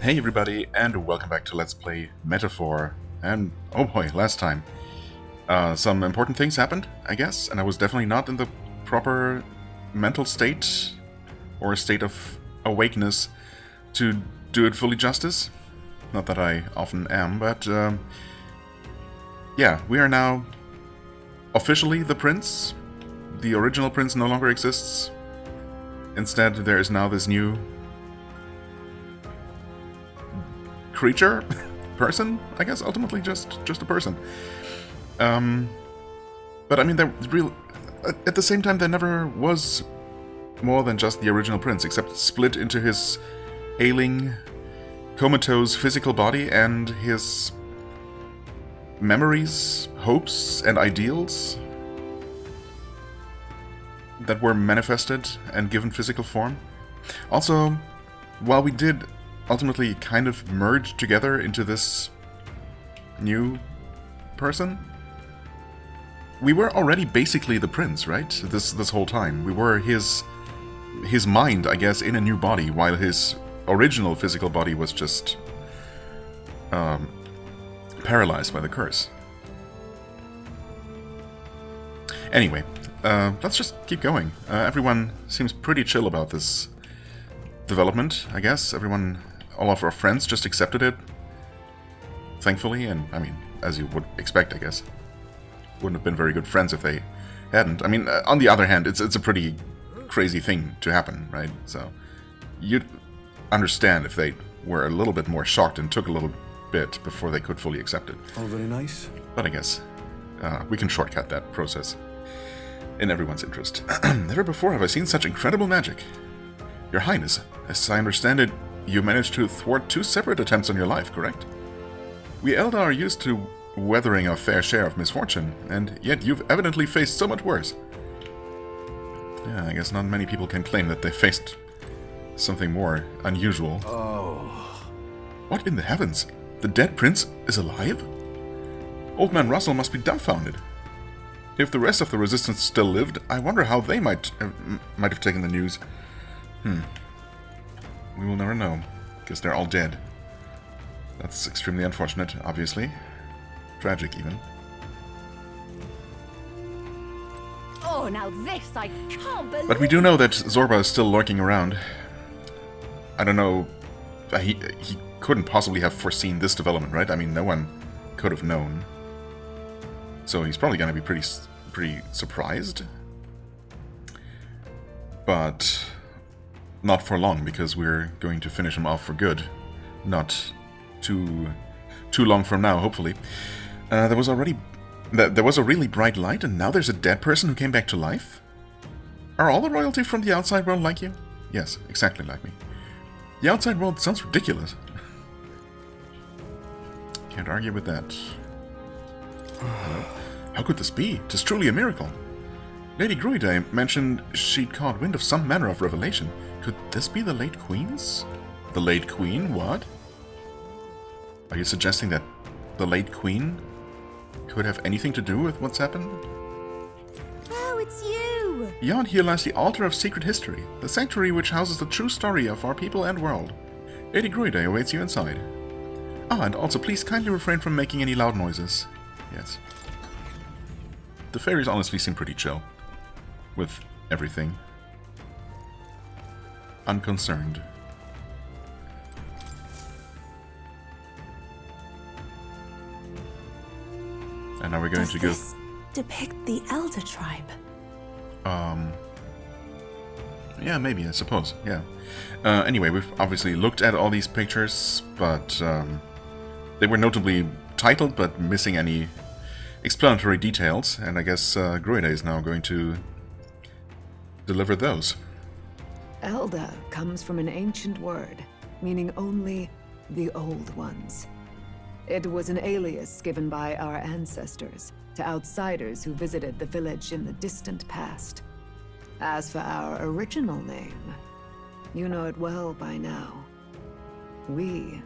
Hey everybody, and welcome back to Let's Play Metaphor. And, oh boy, last time. Some important things happened, I guess, and I was definitely not in the proper mental state or state of awakeness to do it fully justice. Not that I often am, but yeah, we are now officially the prince. The original prince no longer exists. Instead, there is now this new creature, person, I guess, ultimately just a person. But I mean, at the same time, there never was more than just the original prince, except split into his ailing, comatose physical body and his memories, hopes, and ideals that were manifested and given physical form. Also, while we did ultimately kind of merge together into this new person, we were already basically the prince, right? This whole time. We were his mind, I guess, in a new body, while his original physical body was just paralyzed by the curse. Anyway, let's just keep going. Everyone seems pretty chill about this development, I guess. All of our friends just accepted it, thankfully, and I mean, as you would expect, I guess. Wouldn't have been very good friends if they hadn't. I mean, on the other hand, it's a pretty crazy thing to happen, right? So you'd understand if they were a little bit more shocked and took a little bit before they could fully accept it. Oh, very nice. But I guess we can shortcut that process in everyone's interest. Never before have I seen such incredible magic. Your Highness, as I understand it, you managed to thwart 2 separate attempts on your life, correct? We Elder are used to weathering our fair share of misfortune, and yet you've evidently faced so much worse. Yeah, I guess not many people can claim that they faced something more unusual. Oh. What in the heavens? The dead prince is alive? Old Man Russell must be dumbfounded. If the rest of the resistance still lived, I wonder how they might have taken the news. We will never know, because they're all dead. That's extremely unfortunate, obviously. Tragic, even. Oh, now this I can't believe. But we do know that Zorba is still lurking around. I don't know. He couldn't possibly have foreseen this development, right? I mean, no one could have known. So he's probably going to be pretty surprised. But not for long, because we're going to finish him off for good. Not too long from now, hopefully. There was a really bright light, and now there's a dead person who came back to life? Are all the royalty from the outside world like you? Yes, exactly like me. The outside world sounds ridiculous. Can't argue with that. Hello? How could this be? 'Tis truly a miracle. Lady Gruiday mentioned she'd caught wind of some manner of revelation. Could this be the late Queen's? The late Queen? What? Are you suggesting that the late Queen could have anything to do with what's happened? Oh, it's you! Beyond here lies the Altar of Secret History, the sanctuary which houses the true story of our people and world. Lady Gruiday awaits you inside. Ah, and also please kindly refrain from making any loud noises. Yes. The fairies honestly seem pretty chill with everything. Unconcerned. And now we're going to go... Does this depict the Elder Tribe? Yeah, maybe, I suppose, yeah. Anyway, we've obviously looked at all these pictures, but they were notably titled, but missing any explanatory details, and I guess Gruiday is now going to deliver those. Elder comes from an ancient word, meaning only the old ones. It was an alias given by our ancestors to outsiders who visited the village in the distant past. As for our original name, you know it well by now. We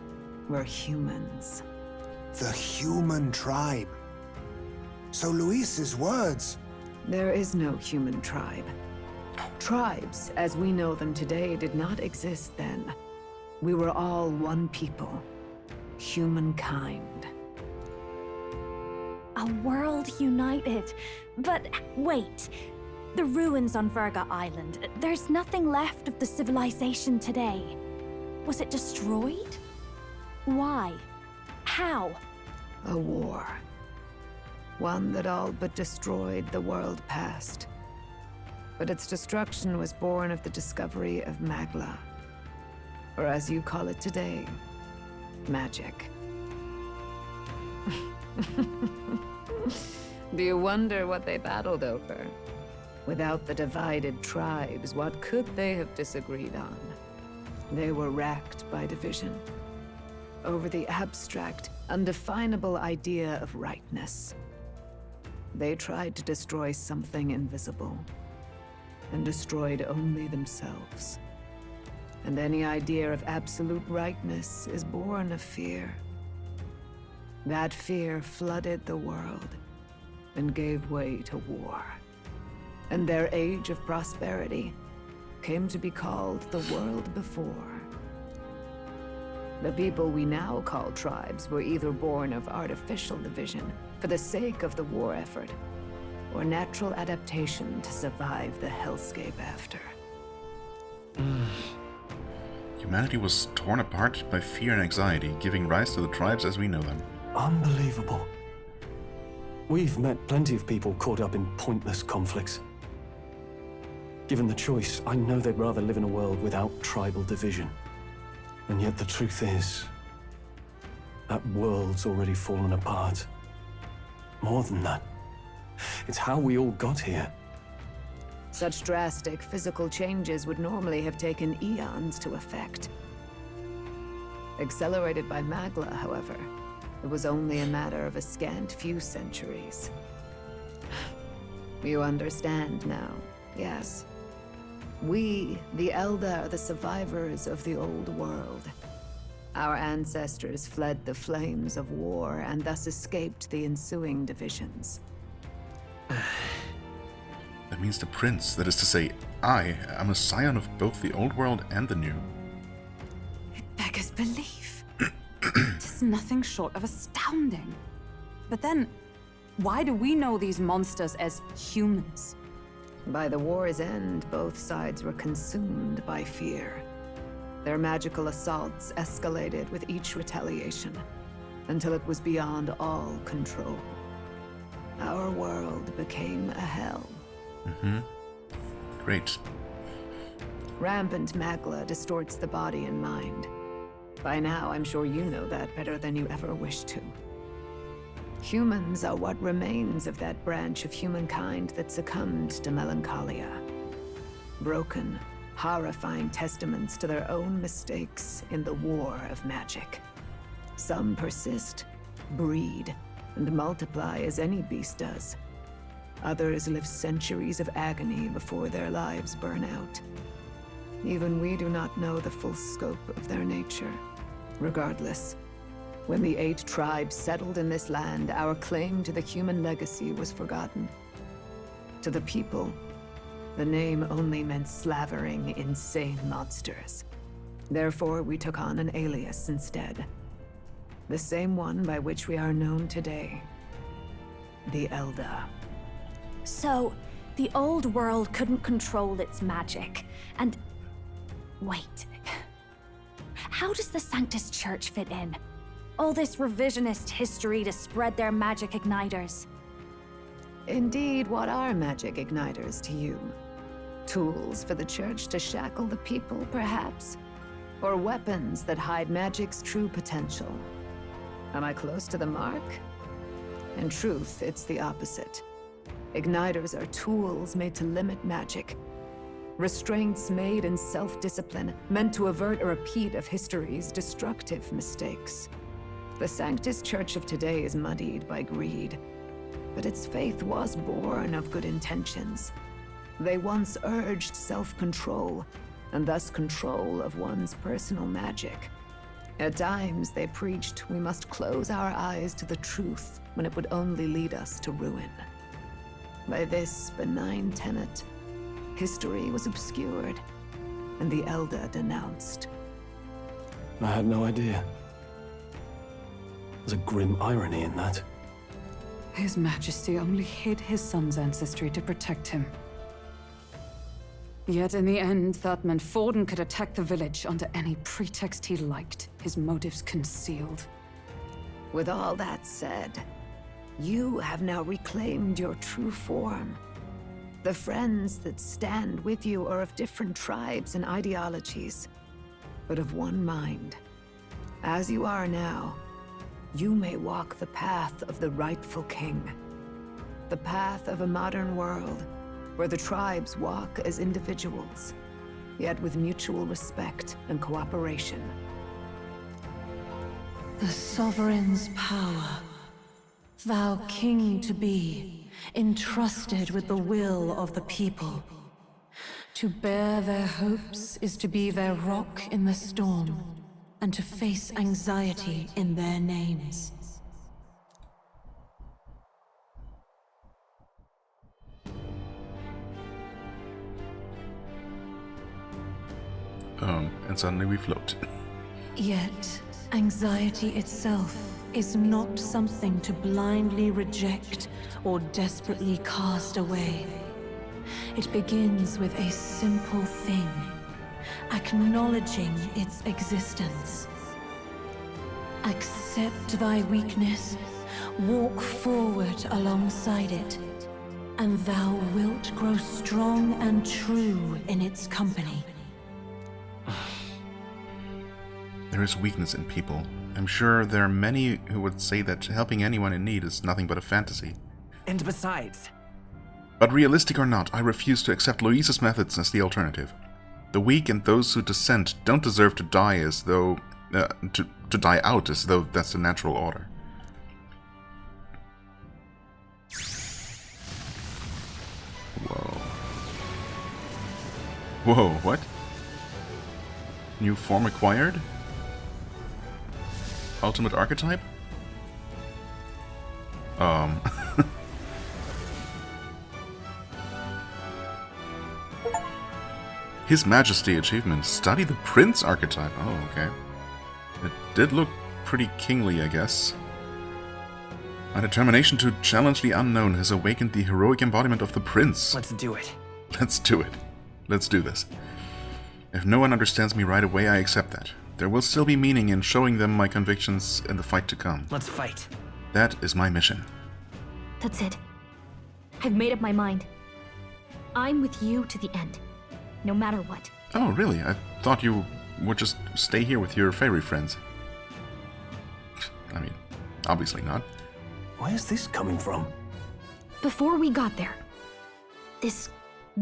were humans. The human tribe. So Luis's words. There is no human tribe. Tribes, as we know them today, did not exist then. We were all one people. Humankind. A world united. But wait. The ruins on Virga Island. There's nothing left of the civilization today. Was it destroyed? Why? How? A war. One that all but destroyed the world past. But its destruction was born of the discovery of Magla. Or as you call it today, magic. Do you wonder what they battled over? Without the divided tribes, what could they have disagreed on? They were racked by division. Over the abstract, undefinable idea of rightness. They tried to destroy something invisible, and destroyed only themselves. And any idea of absolute rightness is born of fear. That fear flooded the world, and gave way to war. And their age of prosperity came to be called the world before. The people we now call tribes were either born of artificial division for the sake of the war effort, or natural adaptation to survive the hellscape after. Humanity was torn apart by fear and anxiety, giving rise to the tribes as we know them. Unbelievable. We've met plenty of people caught up in pointless conflicts. Given the choice, I know they'd rather live in a world without tribal division. And yet the truth is, that world's already fallen apart. More than that, it's how we all got here. Such drastic physical changes would normally have taken eons to effect. Accelerated by Magla, however, it was only a matter of a scant few centuries. You understand now, yes? We, the Elder, are the survivors of the old world. Our ancestors fled the flames of war and thus escaped the ensuing divisions. That means the prince, that is to say, I am a scion of both the old world and the new. It beggars belief. It is nothing short of astounding. But then, why do we know these monsters as humans? By the war's end, both sides were consumed by fear. Their magical assaults escalated with each retaliation, until it was beyond all control. Our world became a hell. Great. Rampant Magla distorts the body and mind. By now, I'm sure you know that better than you ever wished to. Humans are what remains of that branch of humankind that succumbed to melancholia. Broken, horrifying testaments to their own mistakes in the war of magic. Some persist, breed, and multiply as any beast does. Others live centuries of agony before their lives burn out. Even we do not know the full scope of their nature. Regardless, when the 8 tribes settled in this land, our claim to the human legacy was forgotten. To the people, the name only meant slavering, insane monsters. Therefore, we took on an alias instead. The same one by which we are known today. The Elder. So, the old world couldn't control its magic, and... Wait. How does the Sanctus Church fit in? All this revisionist history to spread their magic igniters. Indeed, what are magic igniters to you? Tools for the Church to shackle the people, perhaps? Or weapons that hide magic's true potential? Am I close to the mark? In truth, it's the opposite. Igniters are tools made to limit magic. Restraints made in self-discipline, meant to avert a repeat of history's destructive mistakes. The Sanctus Church of today is muddied by greed, but its faith was born of good intentions. They once urged self-control, and thus control of one's personal magic. At times, they preached we must close our eyes to the truth when it would only lead us to ruin. By this benign tenet, history was obscured, and the Elder denounced. I had no idea. There's a grim irony in that. His Majesty only hid his son's ancestry to protect him. Yet in the end, that meant Forden could attack the village under any pretext he liked, his motives concealed. With all that said, you have now reclaimed your true form. The friends that stand with you are of different tribes and ideologies, but of one mind. As you are now, you may walk the path of the rightful king. The path of a modern world, where the tribes walk as individuals, yet with mutual respect and cooperation. The sovereign's power, thou king to be, entrusted with the will of the people. To bear their hopes is to be their rock in the storm, and to face anxiety in their names. And suddenly we float. Yet, anxiety itself is not something to blindly reject or desperately cast away. It begins with a simple thing, acknowledging its existence. Accept thy weakness, walk forward alongside it, and thou wilt grow strong and true in its company. There is weakness in people. I'm sure there are many who would say that helping anyone in need is nothing but a fantasy. And besides... But realistic or not, I refuse to accept Louise's methods as the alternative. The weak and those who dissent don't deserve to die as though... to die out as though that's the natural order. Whoa. Whoa, what? New form acquired? Ultimate archetype? His Majesty achievement. Study the Prince archetype. Oh, okay. It did look pretty kingly, I guess. My determination to challenge the unknown has awakened the heroic embodiment of the Prince. Let's do it. Let's do it. Let's do this. If no one understands me right away, I accept that. There will still be meaning in showing them my convictions in the fight to come. Let's fight. That is my mission. That's it. I've made up my mind. I'm with you to the end, no matter what. Oh, really? I thought you would just stay here with your fairy friends. I mean, obviously not. Where's this coming from? Before we got there, this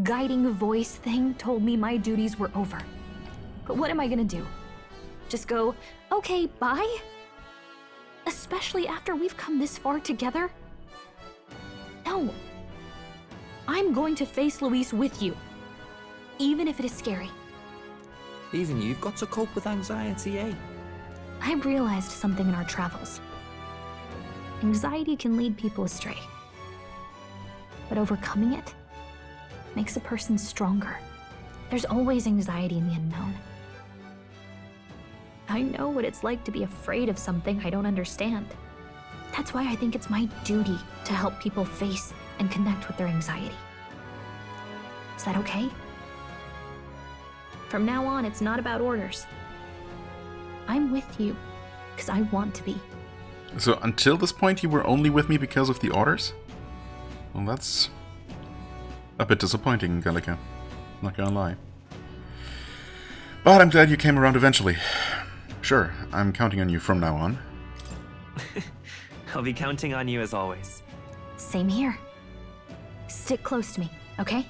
guiding voice thing told me my duties were over. But what am I gonna do? Just go, okay, bye? Especially after we've come this far together? No. I'm going to face Luis with you, even if it is scary. Even you've got to cope with anxiety, eh? I realized something in our travels. Anxiety can lead people astray. But overcoming it makes a person stronger. There's always anxiety in the unknown. I know what it's like to be afraid of something I don't understand. That's why I think it's my duty to help people face and connect with their anxiety. Is that okay? From now on, it's not about orders. I'm with you because I want to be. So until this point, you were only with me because of the orders? Well, that's a bit disappointing, Gallica. Not gonna lie. But I'm glad you came around eventually. Sure, I'm counting on you from now on. I'll be counting on you as always. Same here. Stick close to me, okay?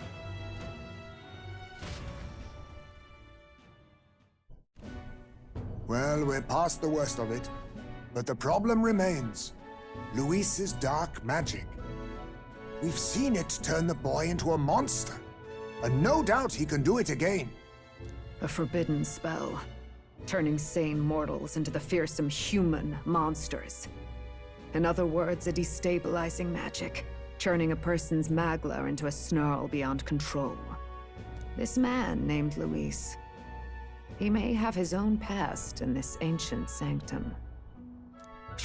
Well, we're past the worst of it. But the problem remains. Luis's dark magic. We've seen it turn the boy into a monster. And no doubt he can do it again. A forbidden spell, turning sane mortals into the fearsome human monsters. In other words, a destabilizing magic, turning a person's magla into a snarl beyond control. This man named Luis. He may have his own past in this ancient sanctum.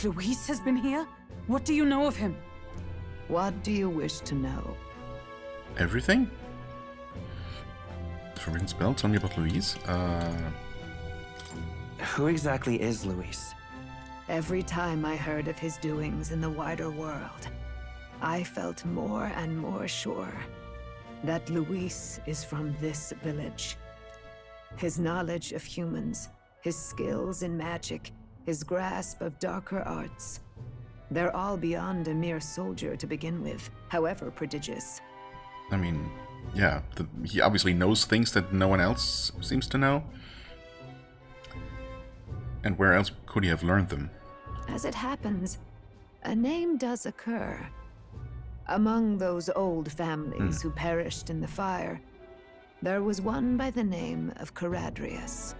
Luis has been here? What do you know of him? What do you wish to know? Everything? The Forbidden Spell, tell me about Luis. Who exactly is Luis? Every time I heard of his doings in the wider world, I felt more and more sure that Luis is from this village. His knowledge of humans, his skills in magic, his grasp of darker arts, they're all beyond a mere soldier to begin with, however prodigious. I mean, yeah, he obviously knows things that no one else seems to know. And where else could he have learned them? As it happens, a name does occur. Among those old families who perished in the fire, there was one by the name of Caradrius.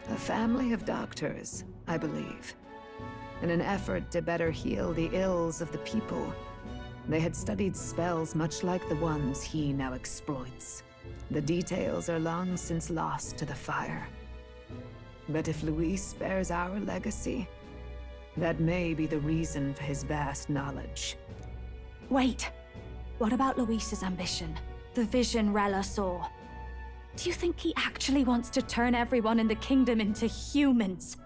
A family of doctors, I believe. In an effort to better heal the ills of the people, they had studied spells much like the ones he now exploits. The details are long since lost to the fire. But if Luis bears our legacy, that may be the reason for his vast knowledge. Wait, what about Luis's ambition? The vision Rella saw? Do you think he actually wants to turn everyone in the kingdom into humans?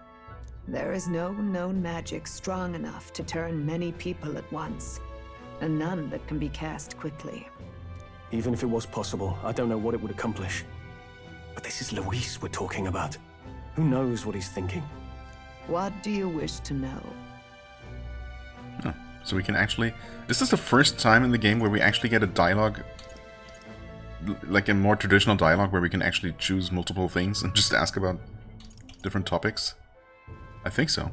There is no known magic strong enough to turn many people at once, and none that can be cast quickly. Even if it was possible, I don't know what it would accomplish. But this is Luis we're talking about. Who knows what he's thinking? What do you wish to know? Oh, so we can actually... This is the first time in the game where we actually get a dialogue, like a more traditional dialogue where we can actually choose multiple things and just ask about different topics. I think so.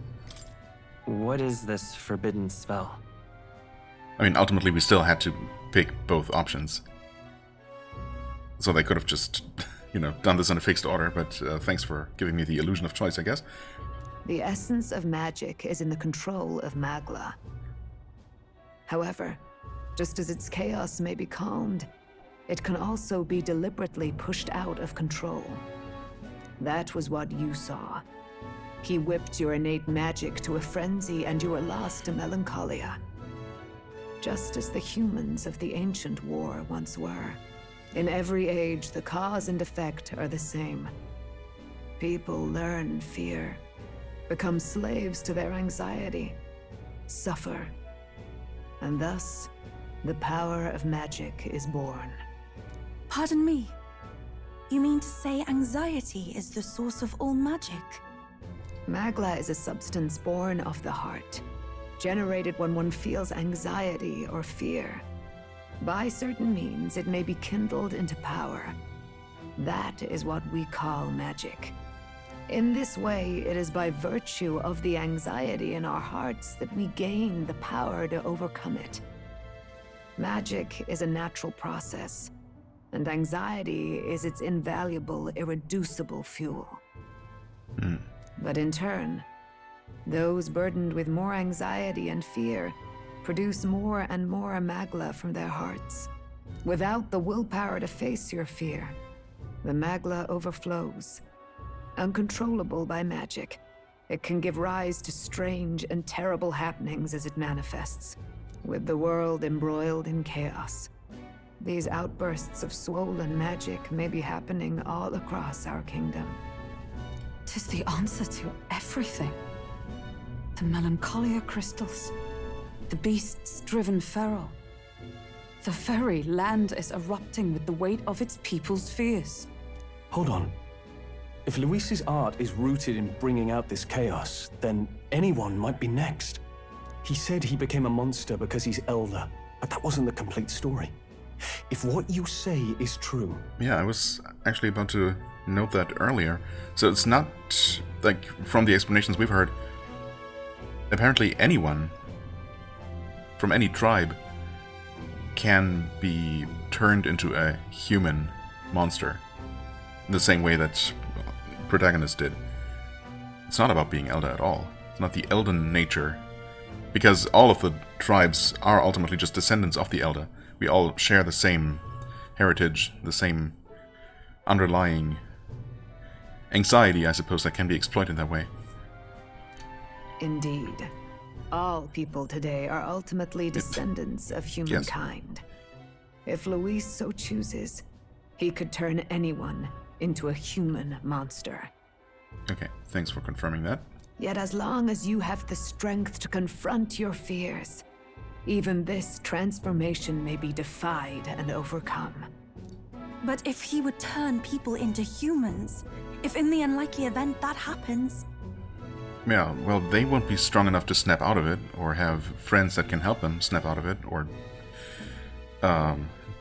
What is this forbidden spell? I mean, ultimately we still had to pick both options. So they could have just, you know, done this in a fixed order, but thanks for giving me the illusion of choice, I guess. The essence of magic is in the control of Magla. However, just as its chaos may be calmed, it can also be deliberately pushed out of control. That was what you saw. He whipped your innate magic to a frenzy and you were lost to melancholia. Just as the humans of the ancient war once were. In every age, the cause and effect are the same. People learn fear, become slaves to their anxiety, suffer. And thus, the power of magic is born. Pardon me. You mean to say anxiety is the source of all magic? Magla is a substance born of the heart, generated when one feels anxiety or fear. By certain means, it may be kindled into power. That is what we call magic. In this way, it is by virtue of the anxiety in our hearts that we gain the power to overcome it. Magic is a natural process, and anxiety is its invaluable, irreducible fuel. But in turn, those burdened with more anxiety and fear produce more and more Magla from their hearts. Without the willpower to face your fear, the Magla overflows. Uncontrollable by magic, it can give rise to strange and terrible happenings as it manifests, with the world embroiled in chaos. These outbursts of swollen magic may be happening all across our kingdom. 'Tis the answer to everything. The melancholia crystals, the beasts driven feral. The very land is erupting with the weight of its people's fears. Hold on. If Luis's art is rooted in bringing out this chaos, then anyone might be next. He said he became a monster because he's elder, but that wasn't the complete story. If what you say is true... Yeah, I was actually about to note that earlier. So it's not, like, from the explanations we've heard, apparently anyone from any tribe can be turned into a human monster. In the same way that protagonist did. It's not about being Elder at all. It's not the Elden nature. Because all of the tribes are ultimately just descendants of the Elder. We all share the same heritage, the same underlying anxiety, I suppose, that can be exploited that way. Indeed. All people today are ultimately descendants of humankind. If Luis so chooses, he could turn anyone into a human monster. Okay, thanks for confirming that. Yet as long as you have the strength to confront your fears, even this transformation may be defied and overcome. But if he would turn people into humans, if in the unlikely event that happens... Yeah, well, they won't be strong enough to snap out of it, or have friends that can help them snap out of it, or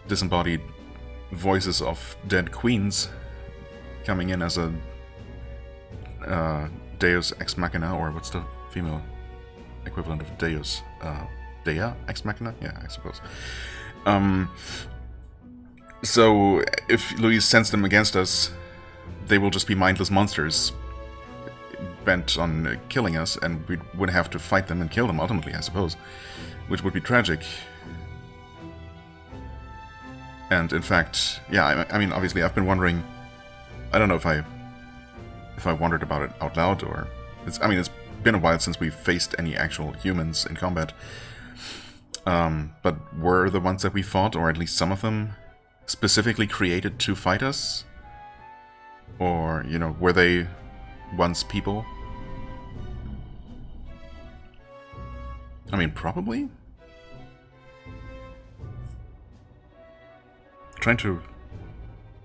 disembodied voices of dead queens coming in as a Deus Ex Machina, or what's the female equivalent of Deus? Dea Ex Machina? Yeah, I suppose. So, if Luis sends them against us, they will just be mindless monsters bent on killing us, and we would have to fight them and kill them ultimately, I suppose, which would be tragic. And in fact, yeah, I mean, obviously, I've been wondering. I don't know if I wondered about it out loud, or it's been a while since we've faced any actual humans in combat. But were the ones that we fought, or at least some of them, specifically created to fight us? Or, you know, were they once people? I mean, probably? Trying to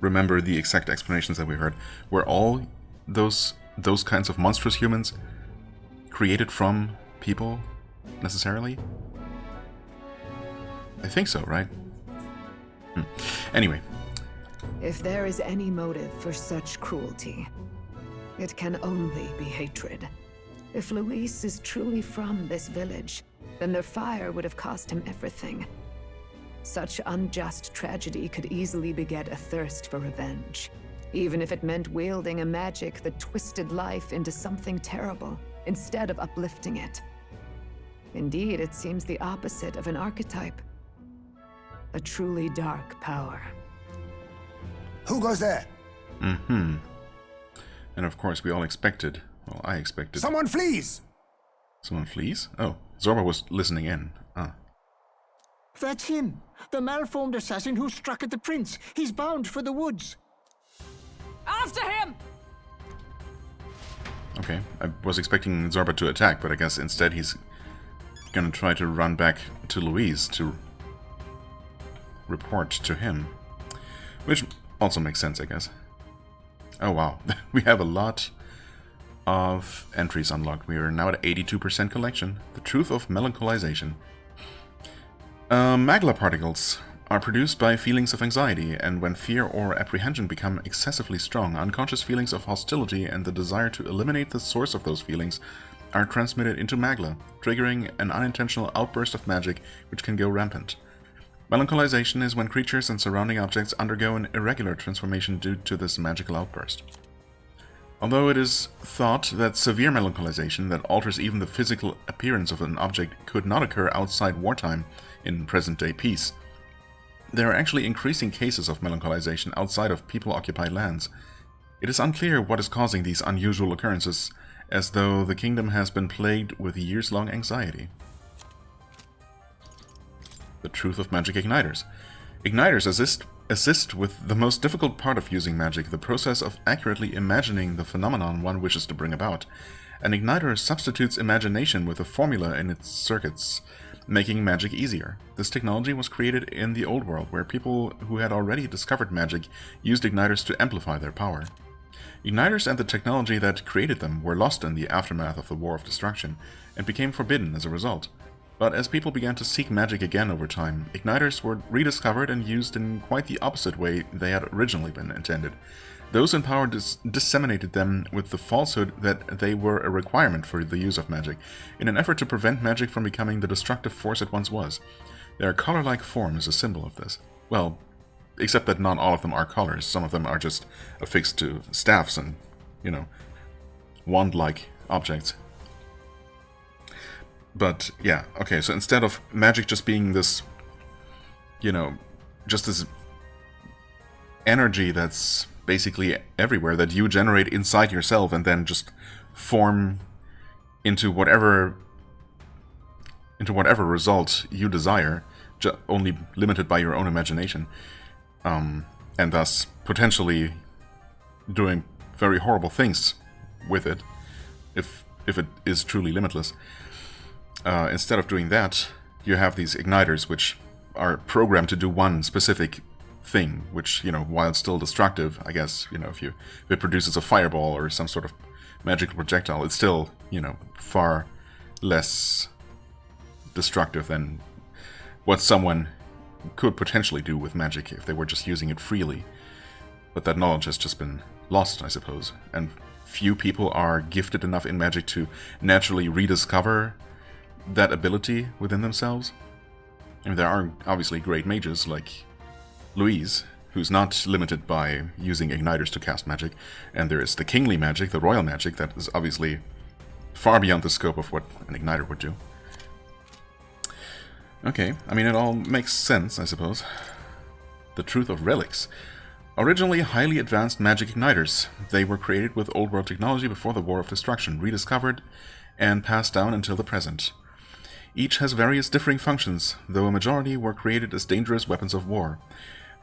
remember the exact explanations that we heard. Were all those kinds of monstrous humans created from people, necessarily? I think so, right? Anyway. If there is any motive for such cruelty, it can only be hatred. If Luis is truly from this village, then their fire would have cost him everything. Such unjust tragedy could easily beget a thirst for revenge, even if it meant wielding a magic that twisted life into something terrible, instead of uplifting it. Indeed, it seems the opposite of an archetype. A truly dark power. Who goes there? Mm-hmm. And of course we all expected, well, I expected... Someone flees! Someone flees? Oh, Zorba was listening in. Ah. That's him! The malformed assassin who struck at the prince! He's bound for the woods! After him! Okay, I was expecting Zorba to attack, but I guess instead he's gonna try to run back to Luis to report to him. Which also makes sense, I guess. Oh wow, we have a lot of entries unlocked. We are now at 82% collection. The truth of melancholization. Magla particles are produced by feelings of anxiety, and when fear or apprehension become excessively strong, unconscious feelings of hostility and the desire to eliminate the source of those feelings are transmitted into Magla, triggering an unintentional outburst of magic which can go rampant. Melancholization is when creatures and surrounding objects undergo an irregular transformation due to this magical outburst. Although it is thought that severe melancholization that alters even the physical appearance of an object could not occur outside wartime in present-day peace, there are actually increasing cases of melancholization outside of people-occupied lands. It is unclear what is causing these unusual occurrences, as though the kingdom has been plagued with years-long anxiety. The truth of magic igniters. Igniters assist with the most difficult part of using magic, the process of accurately imagining the phenomenon one wishes to bring about. An igniter substitutes imagination with a formula in its circuits, making magic easier. This technology was created in the old world, where people who had already discovered magic used igniters to amplify their power. Igniters and the technology that created them were lost in the aftermath of the War of Destruction, and became forbidden as a result. But as people began to seek magic again over time, igniters were rediscovered and used in quite the opposite way they had originally been intended. Those in power disseminated them with the falsehood that they were a requirement for the use of magic, in an effort to prevent magic from becoming the destructive force it once was. Their collar-like form is a symbol of this. Well, except that not all of them are collars. Some of them are just affixed to staffs and, you know, wand-like objects. But, yeah, okay, so instead of magic just being this, you know, just this energy that's basically everywhere, that you generate inside yourself and then just form into whatever result you desire, only limited by your own imagination, and thus potentially doing very horrible things with it, if it is truly limitless. Instead of doing that, you have these igniters, which are programmed to do one specific thing, which, while it's still destructive, I guess, if it produces a fireball or some sort of magical projectile, it's still, far less destructive than what someone could potentially do with magic if they were just using it freely. But that knowledge has just been lost, I suppose, and few people are gifted enough in magic to naturally rediscover that ability within themselves. I mean, there are obviously great mages like Louise, who's not limited by using igniters to cast magic, and there is the kingly magic, the royal magic, that is obviously far beyond the scope of what an igniter would do. Okay, I mean, it all makes sense, I suppose. The truth of relics. Originally highly advanced magic igniters, they were created with old world technology before the War of Destruction, rediscovered and passed down until the present. Each has various differing functions, though a majority were created as dangerous weapons of war.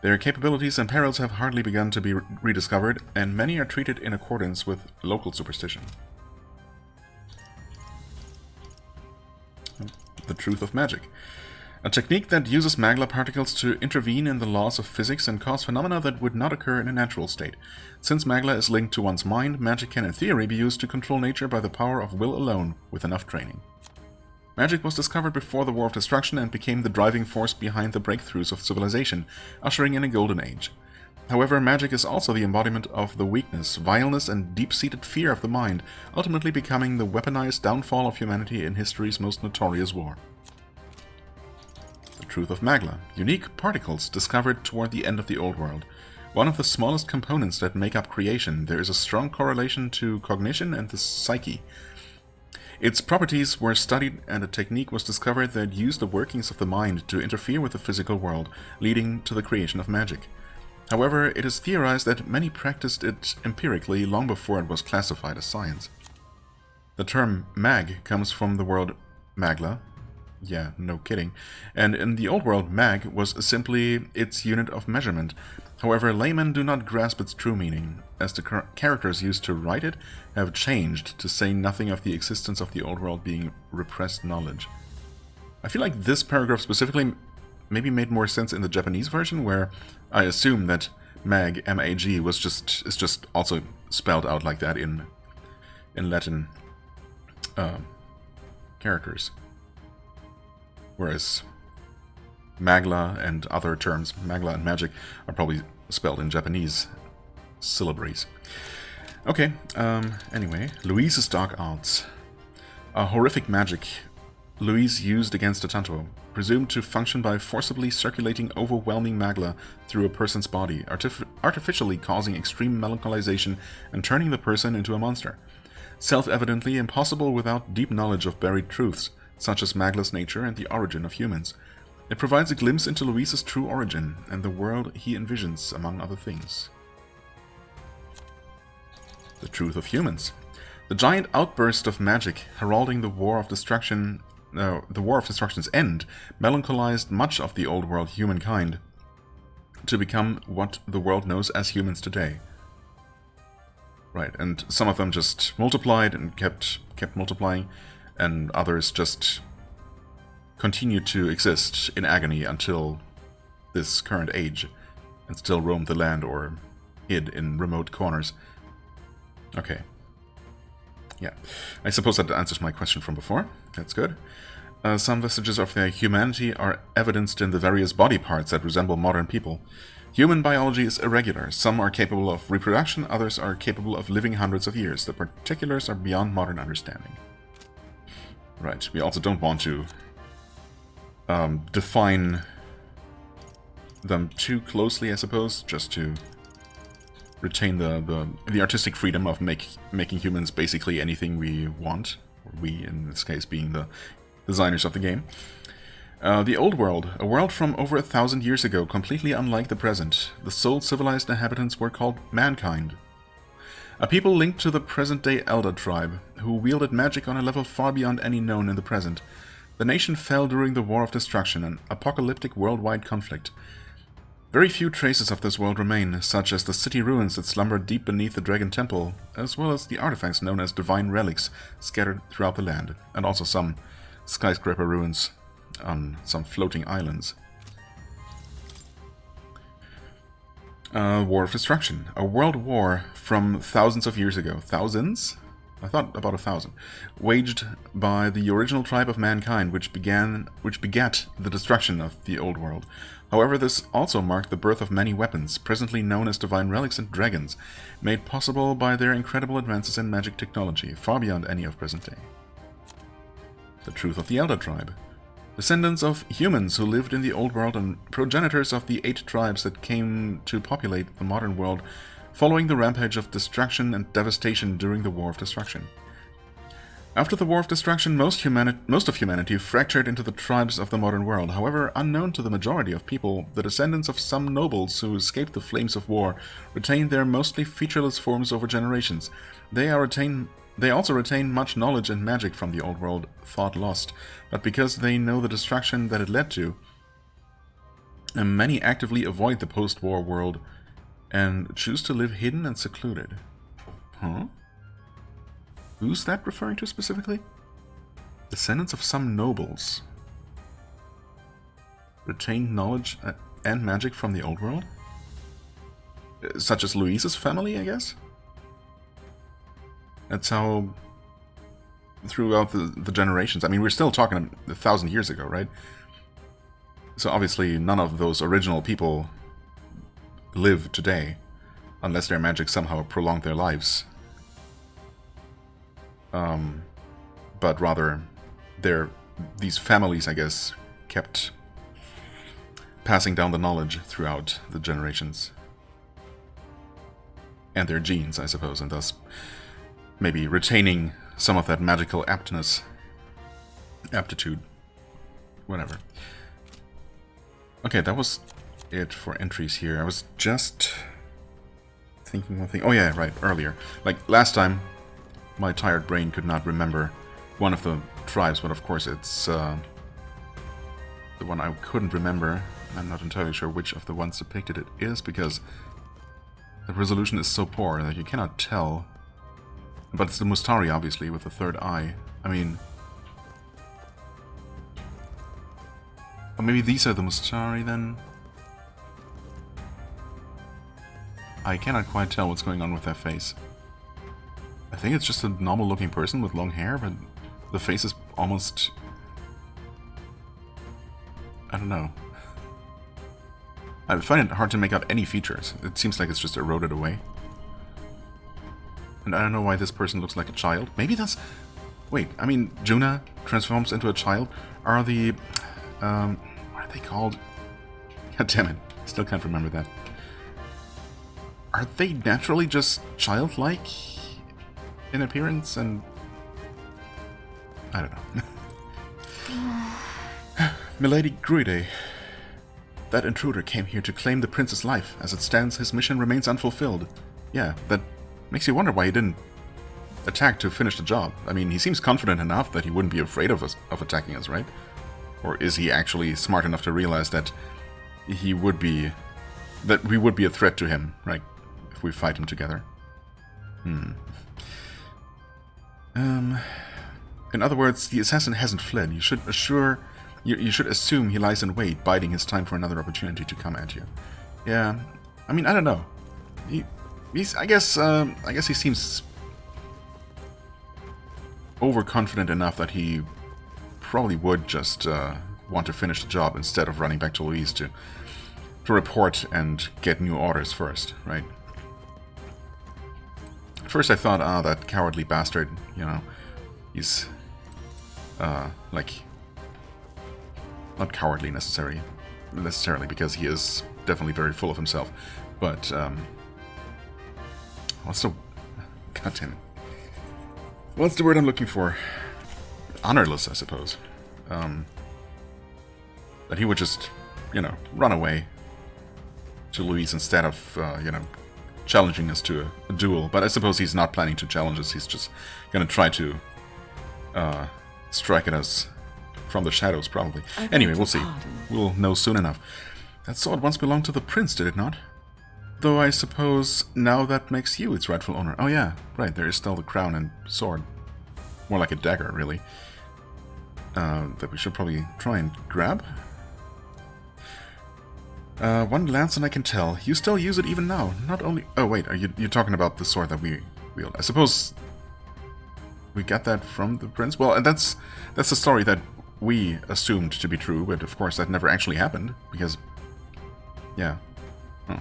Their capabilities and perils have hardly begun to be rediscovered, and many are treated in accordance with local superstition. The truth of magic. A technique that uses magla particles to intervene in the laws of physics and cause phenomena that would not occur in a natural state. Since magla is linked to one's mind, magic can in theory be used to control nature by the power of will alone, with enough training. Magic was discovered before the War of Destruction and became the driving force behind the breakthroughs of civilization, ushering in a golden age. However, magic is also the embodiment of the weakness, vileness, and deep-seated fear of the mind, ultimately becoming the weaponized downfall of humanity in history's most notorious war. The truth of magla. Unique particles discovered toward the end of the Old World. One of the smallest components that make up creation, there is a strong correlation to cognition and the psyche. Its properties were studied and a technique was discovered that used the workings of the mind to interfere with the physical world, leading to the creation of magic. However, it is theorized that many practiced it empirically long before it was classified as science. The term mag comes from the word magla. Yeah, no kidding. And in the old world, mag was simply its unit of measurement. However, laymen do not grasp its true meaning, as the characters used to write it have changed, to say nothing of the existence of the old world being repressed knowledge. I feel like this paragraph specifically maybe made more sense in the Japanese version, where I assume that mag, M-A-G, is just also spelled out like that in Latin characters. Whereas magla and other terms, magla and magic, are probably spelled in Japanese syllabaries. Okay, anyway, Louise's dark arts. A horrific magic Louise used against a Naturo, presumed to function by forcibly circulating overwhelming magla through a person's body, artificially causing extreme melancholization and turning the person into a monster. Self-evidently impossible without deep knowledge of buried truths, such as magla's nature and the origin of humans. It provides a glimpse into Louise's true origin and the world he envisions, among other things. The truth of humans. The giant outburst of magic heralding the War of Destruction's end melancholized much of the old world humankind to become what the world knows as humans today. Right, and some of them just multiplied and kept multiplying, and others just continued to exist in agony until this current age, and still roamed the land or hid in remote corners. Okay. Yeah. I suppose that answers my question from before. That's good. Some vestiges of their humanity are evidenced in the various body parts that resemble modern people. Human biology is irregular. Some are capable of reproduction, others are capable of living hundreds of years. The particulars are beyond modern understanding. Right. We also don't want to define them too closely, I suppose, just to retain the artistic freedom of making humans basically anything we want. Or we, in this case, being the designers of the game. The Old World, a world from over 1,000 years ago, completely unlike the present. The sole civilized inhabitants were called mankind. A people linked to the present-day Elder tribe, who wielded magic on a level far beyond any known in the present. The nation fell during the War of Destruction, an apocalyptic worldwide conflict. Very few traces of this world remain, such as the city ruins that slumber deep beneath the Dragon Temple, as well as the artifacts known as divine relics scattered throughout the land, and also some skyscraper ruins on some floating islands. War of Destruction. A world war from thousands of years ago. Thousands? I thought about 1,000. Waged by the original tribe of mankind, which begat the destruction of the old world. However, this also marked the birth of many weapons, presently known as divine relics and dragons, made possible by their incredible advances in magic technology, far beyond any of present day. The truth of the Elder tribe. Descendants of humans who lived in the old world and progenitors of the 8 tribes that came to populate the modern world following the rampage of destruction and devastation during the War of Destruction. After the War of Destruction, most of humanity fractured into the tribes of the modern world. However, unknown to the majority of people, the descendants of some nobles who escaped the flames of war retained their mostly featureless forms over generations. They also retain much knowledge and magic from the old world, thought lost, but because they know the destruction that it led to, many actively avoid the post-war world and choose to live hidden and secluded. Huh? Who's that referring to specifically? Descendants of some nobles retain knowledge and magic from the old world? Such as Louise's family, I guess? That's how, throughout the generations, I mean, we're still talking 1,000 years ago, right? So obviously none of those original people live today, unless their magic somehow prolonged their lives. But rather, these families, I guess, kept passing down the knowledge throughout the generations. And their genes, I suppose, and thus maybe retaining some of that magical aptitude, whatever. Okay, that was it for entries here. I was just thinking one thing. Oh yeah, right, earlier. Like, last time, my tired brain could not remember one of the tribes, but of course it's the one I couldn't remember. I'm not entirely sure which of the ones depicted it is, because the resolution is so poor that you cannot tell. But it's the Mustari, obviously, with the third eye. I mean... Or maybe these are the Mustari, then? I cannot quite tell what's going on with their face. I think it's just a normal-looking person with long hair, but the face is almost... I don't know. I find it hard to make out any features. It seems like it's just eroded away. And I don't know why this person looks like a child. Maybe that's... Wait, I mean, Juna transforms into a child. Are the... what are they called? God damn it. Still can't remember that. Are they naturally just childlike in appearance and... I don't know. Milady Gruide. That intruder came here to claim the prince's life. As it stands, his mission remains unfulfilled. Yeah, that makes you wonder why he didn't attack to finish the job. I mean, he seems confident enough that he wouldn't be afraid of us, of attacking us, right? Or is he actually smart enough to realize that we would be a threat to him, right? If we fight him together. In other words, the assassin hasn't fled. You should assume he lies in wait, biding his time for another opportunity to come at you. Yeah, I mean, I don't know. I guess he seems overconfident enough that he probably would just want to finish the job instead of running back to Louise to report and get new orders first, right? At first I thought, that cowardly bastard, you know, he's, like, not cowardly necessarily, because he is definitely very full of himself, but, also, god damn it. What's the word I'm looking for? Honorless, I suppose. that he would just, you know, run away to Louise instead of, you know, challenging us to a duel. But I suppose he's not planning to challenge us. He's just gonna try to strike at us from the shadows, probably. Anyway, we'll see. We'll know soon enough. That sword once belonged to the prince, did it not? Though I suppose now that makes you its rightful owner. Oh yeah, right, there is still the crown and sword. More like a dagger, really. That we should probably try and grab. One glance and I can tell. You still use it even now. Not only... Oh wait, you're talking about the sword that we wield. I suppose we got that from the prince? Well, and that's a story that we assumed to be true, but of course that never actually happened, because... Yeah. Oh.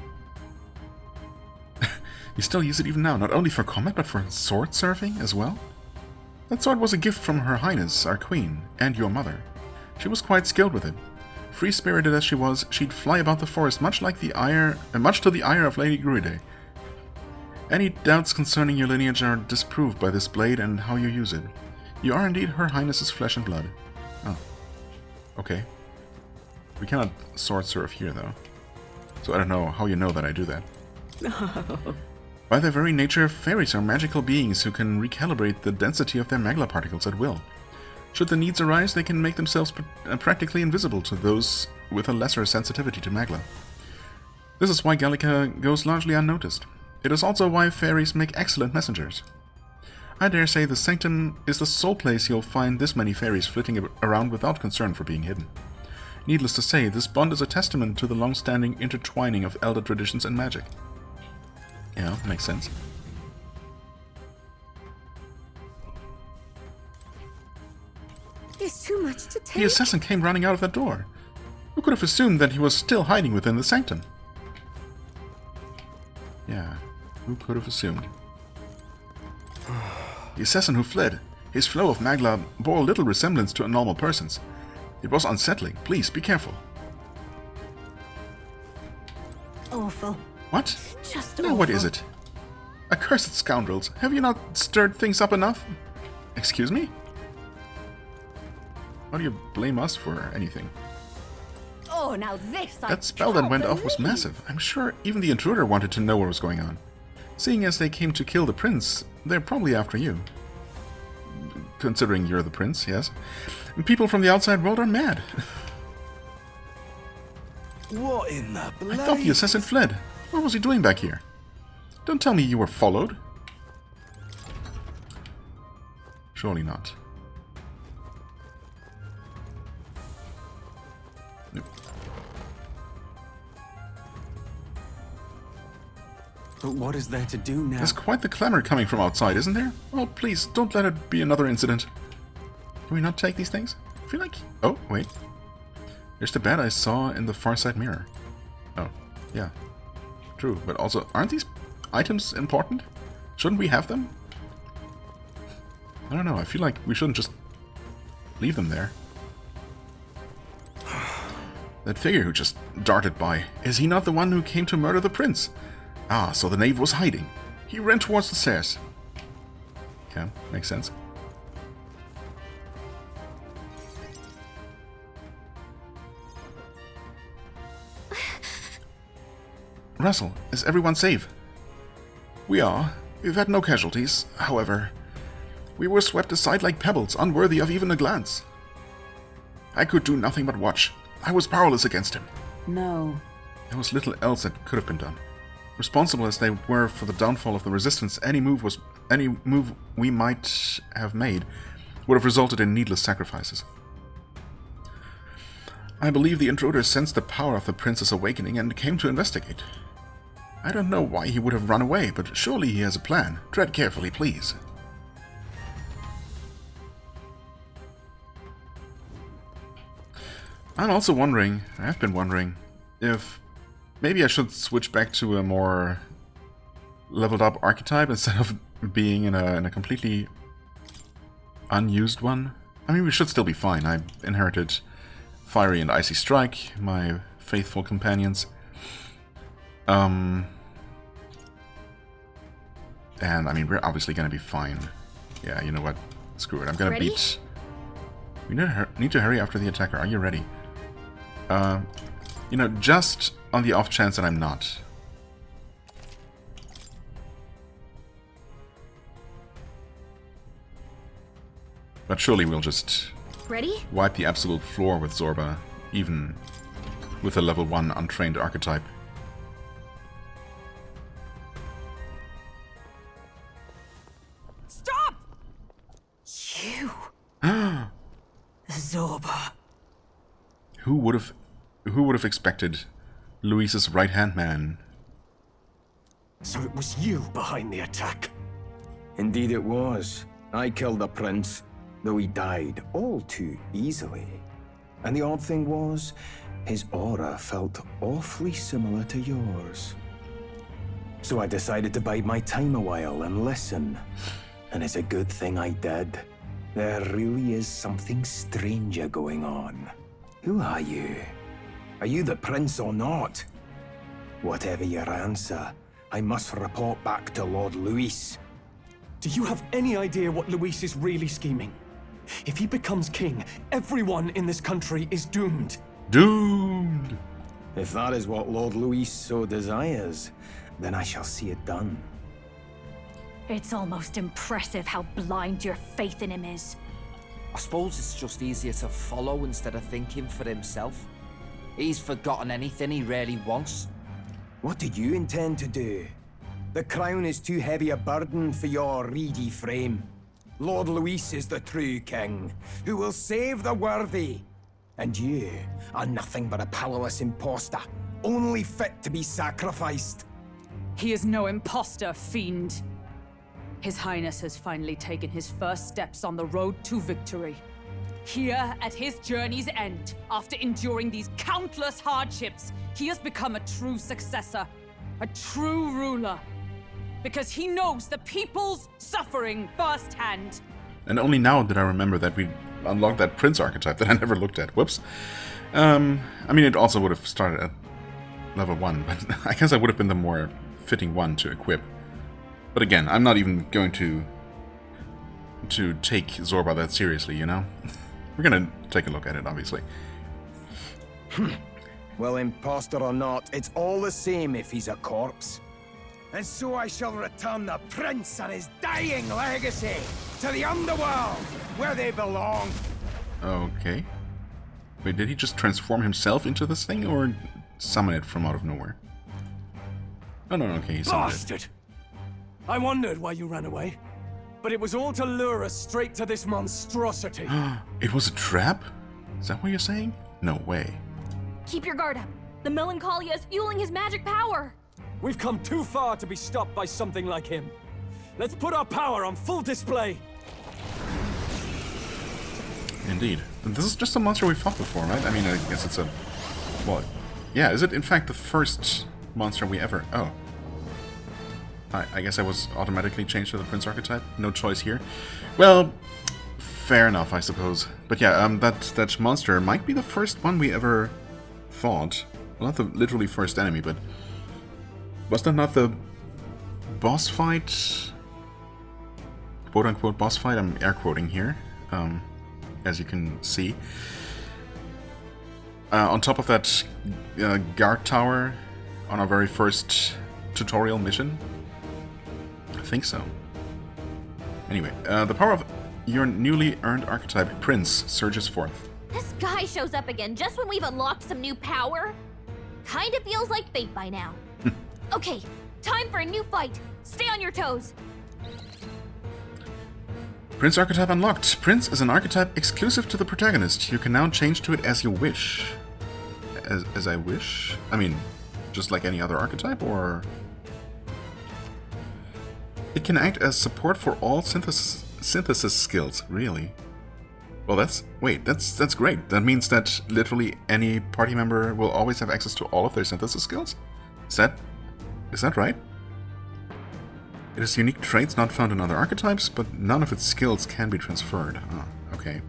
You still use it even now, not only for combat, but for sword surfing as well? That sword was a gift from Her Highness, our queen, and your mother. She was quite skilled with it. Free-spirited as she was, she'd fly about the forest much to the ire of Lady Gruide. Any doubts concerning your lineage are disproved by this blade and how you use it. You are indeed Her Highness's flesh and blood. Oh. Okay. We cannot sword surf here, though. So I don't know how you know that I do that. By their very nature, fairies are magical beings who can recalibrate the density of their magla particles at will. Should the needs arise, they can make themselves practically invisible to those with a lesser sensitivity to magla. This is why Gallica goes largely unnoticed. It is also why fairies make excellent messengers. I dare say the Sanctum is the sole place you'll find this many fairies flitting around without concern for being hidden. Needless to say, this bond is a testament to the long-standing intertwining of elder traditions and magic. Yeah, makes sense. It's too much to take. The assassin came running out of that door. Who could have assumed that he was still hiding within the Sanctum? Yeah, who could have assumed? The assassin who fled. His flow of magla bore little resemblance to a normal person's. It was unsettling. Please, be careful. Awful. What? Just Now awful. what is it? Accursed scoundrels. Have you not stirred things up enough? Excuse me? How do you blame us for anything? Oh, now this That spell that went off was massive. I'm sure even the intruder wanted to know what was going on. Seeing as they came to kill the prince, they're probably after you. Considering you're the prince, yes. And people from the outside world are mad. What in the blade? I thought the assassin fled. What was he doing back here? Don't tell me you were followed. Surely not. Nope. But what is there to do now? There's quite the clamor coming from outside, isn't there? Oh, please, don't let it be another incident. Can we not take these things? I feel like... Oh, wait. There's the bat I saw in the far side mirror. Oh, yeah. True, but also, aren't these items important? Shouldn't we have them? I don't know, I feel like we shouldn't just leave them there. That figure who just darted by, is he not the one who came to murder the prince? Ah, so the knave was hiding. He ran towards the stairs. Yeah, makes sense. Russell, is everyone safe? We are. We've had no casualties, however. We were swept aside like pebbles, unworthy of even a glance. I could do nothing but watch. I was powerless against him. No. There was little else that could have been done. Responsible as they were for the downfall of the Resistance, any move we might have made would have resulted in needless sacrifices. I believe the intruder sensed the power of the prince's awakening and came to investigate. I don't know why he would have run away, but surely he has a plan. Tread carefully, please. I'm also wondering, I've been wondering, if maybe I should switch back to a more leveled up archetype instead of being in a completely unused one. I mean, we should still be fine. I inherited Fiery and Icy Strike, my faithful companions. And I mean, we're obviously gonna be fine. Yeah, you know what? Screw it. I'm gonna beat... We need to hurry after the attacker. Are you ready? You know, just on the off chance that I'm not. But surely we'll just Ready? wipe the absolute floor with Zorba, even with a level 1 untrained archetype. Stop! You. Zorba. Who would have expected Luis's right-hand man? So it was you behind the attack? Indeed it was. I killed the prince, though he died all too easily. And the odd thing was, his aura felt awfully similar to yours. So I decided to bide my time a while and listen. And it's a good thing I did. There really is something stranger going on. Who are you? Are you the prince or not? Whatever your answer, I must report back to Lord Luis. Do you have any idea what Luis is really scheming? If he becomes king, everyone in this country is doomed. Doomed! If that is what Lord Luis so desires, then I shall see it done. It's almost impressive how blind your faith in him is. I suppose it's just easier to follow instead of thinking for himself. He's forgotten anything he really wants. What do you intend to do? The crown is too heavy a burden for your reedy frame. Lord Luis is the true king, who will save the worthy. And you are nothing but a powerless imposter, only fit to be sacrificed. He is no imposter, fiend. His Highness has finally taken his first steps on the road to victory. Here, at his journey's end, after enduring these countless hardships, he has become a true successor, a true ruler. Because he knows the people's suffering firsthand. And only now did I remember that we unlocked that prince archetype that I never looked at. Whoops. I mean, it also would have started at level 1, but I guess I would have been the more fitting one to equip. But again, I'm not even going to take Zorba that seriously, you know? We're gonna take a look at it, obviously. Well, imposter or not, it's all the same if he's a corpse. And so I shall return the prince and his dying legacy to the underworld, where they belong. Okay. Wait, did he just transform himself into this thing, or summon it from out of nowhere? Oh, no, okay, he summoned it. Bastard! I wondered why you ran away, but it was all to lure us straight to this monstrosity. It was a trap? Is that what you're saying? No way. Keep your guard up. The Melancholia is fueling his magic power. We've come too far to be stopped by something like him. Let's put our power on full display. Indeed. And this is just a monster we fought before, right? I mean, I guess it's a... Well, yeah, is it in fact the first monster we ever... Oh. I guess I was automatically changed to the Prince archetype. No choice here. Well, fair enough, I suppose. But yeah, that monster might be the first one we ever fought. Well, not the literally first enemy, but... Was that not the boss fight? Quote-unquote boss fight? I'm air quoting here, as you can see. On top of that guard tower on our very first tutorial mission. I think so. Anyway, the power of your newly earned archetype, Prince, surges forth. This guy shows up again just when we've unlocked some new power. Kinda feels like fate by now. Okay, time for a new fight. Stay on your toes. Prince archetype unlocked. Prince is an archetype exclusive to the protagonist. You can now change to it as you wish. As I wish? I mean, just like any other archetype, or... It can act as support for all synthesis skills, really. Well, that's great. That means that literally any party member will always have access to all of their synthesis skills? Is that right? It has unique traits not found in other archetypes, but none of its skills can be transferred. Ah, okay.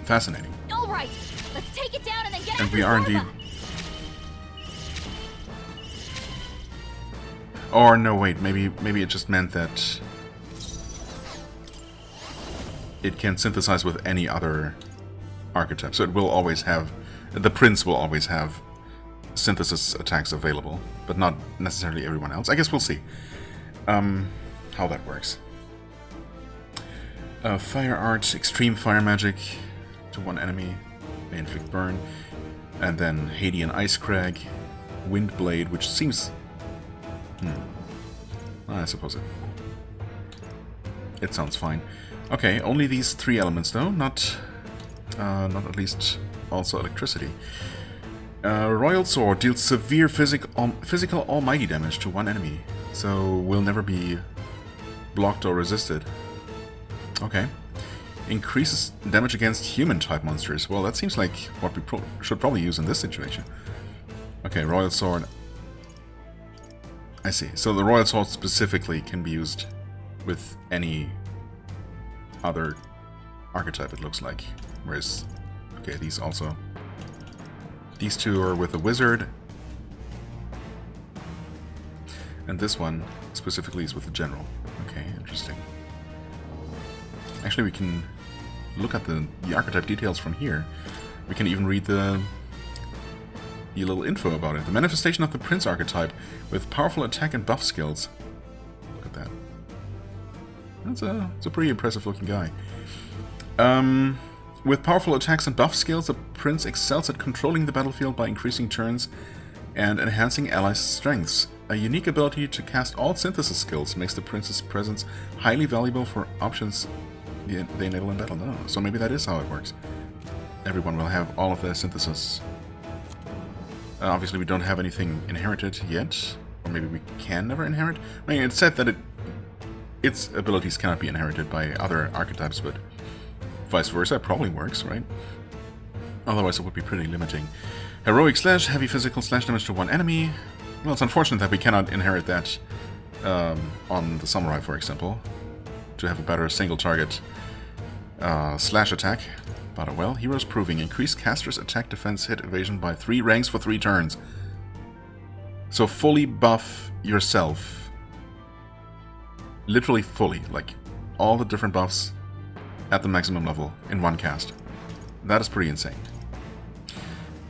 Fascinating. All right, let's take it down and then get. And we are indeed. Or no, wait. Maybe it just meant that it can synthesize with any other archetype, so it will always have... The Prince will always have synthesis attacks available, but not necessarily everyone else. I guess we'll see how that works. Fire Art, Extreme Fire Magic to one enemy, may inflict burn. And then Hadean Ice Crag, Wind Blade, which seems... I suppose it sounds fine. Okay, only these 3 elements though, not at least also electricity. Royal Sword deals severe physical almighty damage to one enemy, so will never be blocked or resisted. Okay. Increases damage against human-type monsters. Well, that seems like what we should probably use in this situation. Okay, Royal Sword. I see. So the Royal Sword specifically can be used with any other archetype, it looks like. Whereas, okay, these also. These 2 are with the Wizard. And this one specifically is with the General. Okay, interesting. Actually, we can look at the archetype details from here. We can even read the little info about it. The manifestation of the Prince archetype with powerful attack and buff skills. Look at that. That's a pretty impressive looking guy. With powerful attacks and buff skills, the Prince excels at controlling the battlefield by increasing turns and enhancing allies' strengths. A unique ability to cast all synthesis skills makes the Prince's presence highly valuable for options they enable in battle. No, so maybe that is how it works. Everyone will have all of their synthesis. Obviously we don't have anything inherited yet, or maybe we can never inherit. I mean, it said that its abilities cannot be inherited by other archetypes, but vice versa probably works, right? Otherwise it would be pretty limiting. Heroic slash, heavy physical slash damage to one enemy. Well, it's unfortunate that we cannot inherit that on the Samurai, for example, to have a better single target slash attack. But well, Heroes Proving. Increase caster's attack, defense, hit, evasion by 3 ranks for 3 turns. So fully buff yourself. Literally fully. Like, all the different buffs at the maximum level in one cast. That is pretty insane.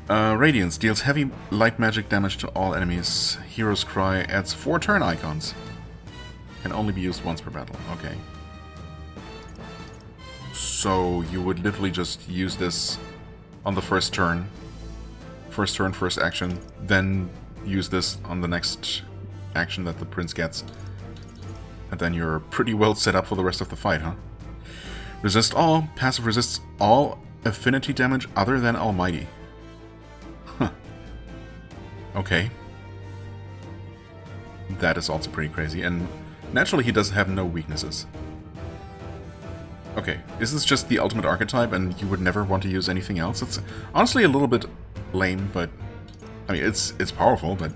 Radiance deals heavy light magic damage to all enemies. Hero's Cry adds 4 turn icons. Can only be used once per battle. Okay. So you would literally just use this on the first turn. First turn, first action. Then use this on the next action that the Prince gets. And then you're pretty well set up for the rest of the fight, huh? Resist all. Passive resists all affinity damage other than Almighty. Huh. Okay. That is also pretty crazy. And naturally he does have no weaknesses. Okay, is this just the ultimate archetype and you would never want to use anything else? It's honestly a little bit lame, but... I mean, it's powerful, but...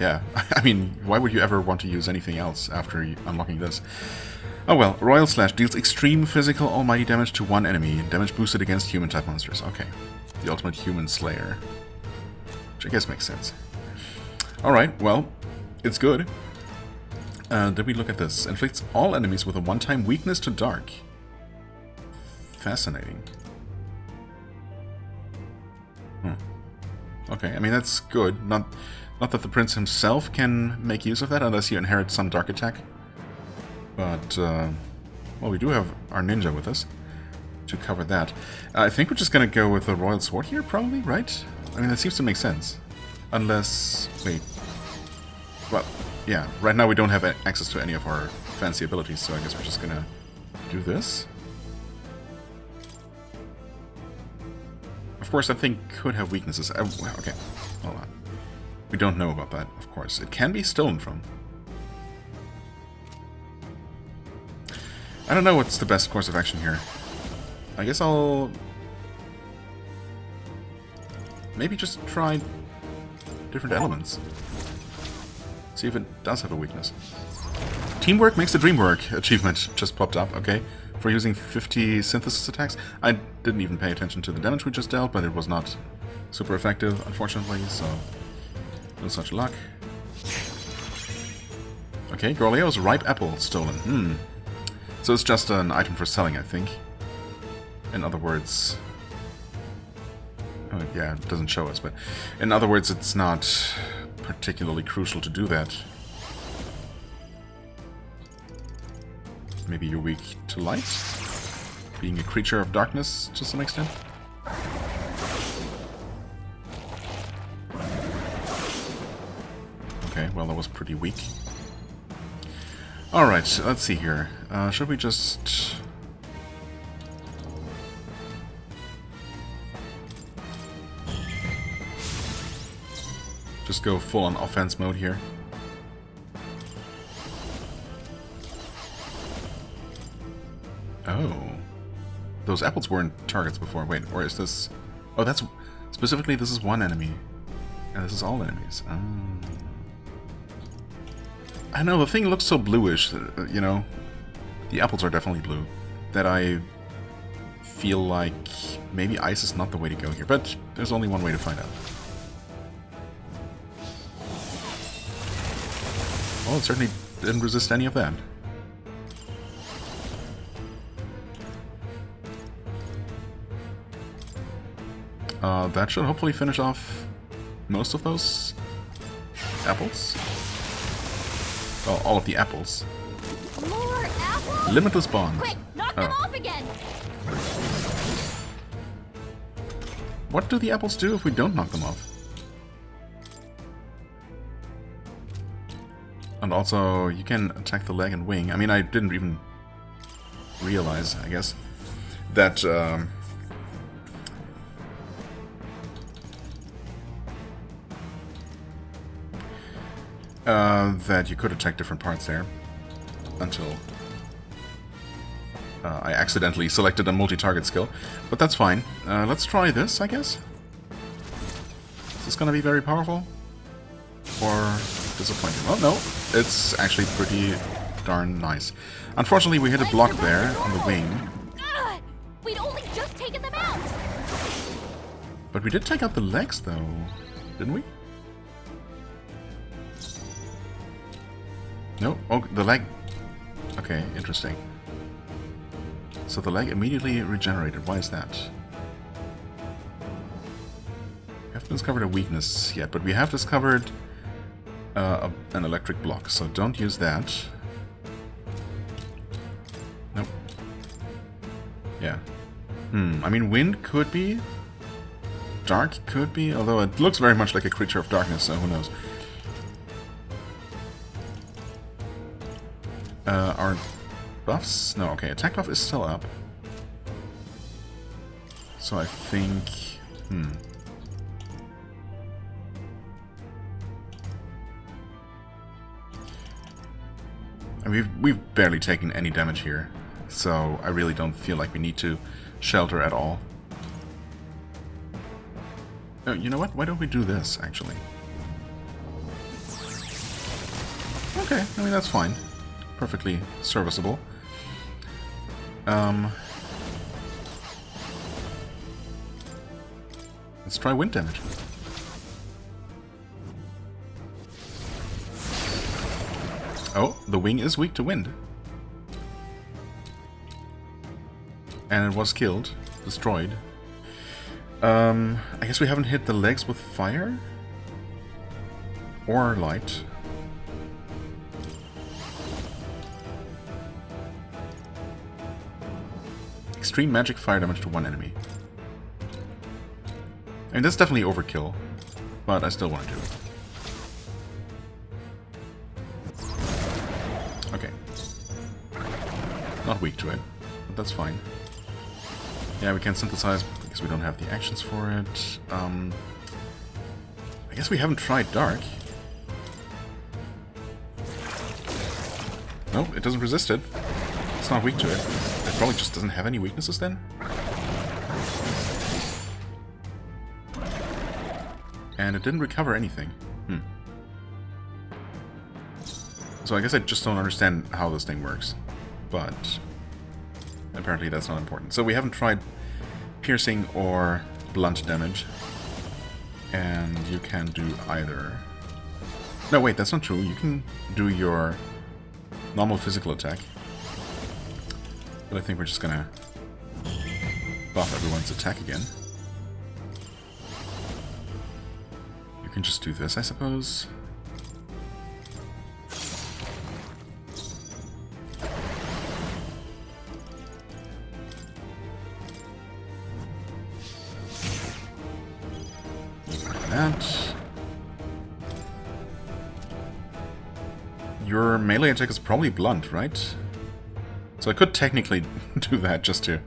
Yeah, I mean, why would you ever want to use anything else after unlocking this? Oh well, Royal Slash deals extreme physical almighty damage to one enemy. Damage boosted against human-type monsters. Okay. The ultimate human slayer. Which I guess makes sense. Alright, well, it's good. Did we look at this? Inflicts all enemies with a one-time weakness to dark. Fascinating. Okay, I mean that's good. Not that the Prince himself can make use of that unless you inherit some dark attack. But, well, we do have our ninja with us to cover that. I think we're just gonna go with the Royal Sword here, probably, right? I mean, that seems to make sense. Unless... wait. Well, yeah, right now we don't have access to any of our fancy abilities, so I guess we're just gonna do this. Of course, that thing could have weaknesses. Okay, hold on. We don't know about that, of course. It can be stolen from. I don't know what's the best course of action here. I guess I'll... maybe just try different elements. See if it does have a weakness. Teamwork makes the dream work achievement just popped up, okay. For using 50 synthesis attacks. I didn't even pay attention to the damage we just dealt, but it was not super effective, unfortunately, so no such luck. Okay, Gorleo's ripe apple stolen. So it's just an item for selling, I think. In other words, Oh, yeah, it doesn't show us, but in other words, it's not particularly crucial to do that. Maybe you're weak to light? Being a creature of darkness to some extent? Okay, well, that was pretty weak. Alright, let's see here. Should we just... just go full on offense mode here? Oh. Those apples weren't targets before. Wait, or is this... oh, that's... specifically, this is one enemy. And this is all enemies. I know, the thing looks so bluish, you know. The apples are definitely blue. That I feel like maybe ice is not the way to go here. But there's only one way to find out. Well, it certainly didn't resist any of that. That should hopefully finish off most of those apples. Well, all of the apples. More apples? Limitless bond. Quick, knock them off again! What do the apples do if we don't knock them off? And also, you can attack the leg and wing. I mean, I didn't even realize, I guess, that that you could attack different parts there until I accidentally selected a multi-target skill. But that's fine. Let's try this, I guess. Is this gonna be very powerful? Or disappointing? Oh, no. It's actually pretty darn nice. Unfortunately, we hit a block there on the wing. We'd only just taken them out! But we did take out the legs, though, didn't we? No? Oh, the leg... okay, interesting. So the leg immediately regenerated. Why is that? We haven't discovered a weakness yet, but we have discovered an electric block, so don't use that. Nope. Yeah. I mean, wind could be. Dark could be, although it looks very much like a creature of darkness, so who knows. Our buffs? No, okay, attack buff is still up. So I think... And we've barely taken any damage here, so I really don't feel like we need to shelter at all. Oh, you know what? Why don't we do this, actually? Okay, I mean, that's fine. Perfectly serviceable. Let's try wind damage. Oh, the wing is weak to wind. And it was killed, destroyed. I guess we haven't hit the legs with fire? Or light. Extreme magic fire damage to one enemy. I mean, that's definitely overkill, but I still want to do it. Okay. Not weak to it, but that's fine. Yeah, we can synthesize because we don't have the actions for it. I guess we haven't tried dark. Nope, it doesn't resist it. It's not weak to it. It probably just doesn't have any weaknesses then. And it didn't recover anything. So I guess I just don't understand how this thing works. But apparently that's not important. So we haven't tried piercing or blunt damage. And you can do either. No, wait, that's not true. You can do your normal physical attack. But I think we're just gonna buff everyone's attack again. can just do this, I suppose. Like that. Your melee attack is probably blunt, right? So I could technically do that just to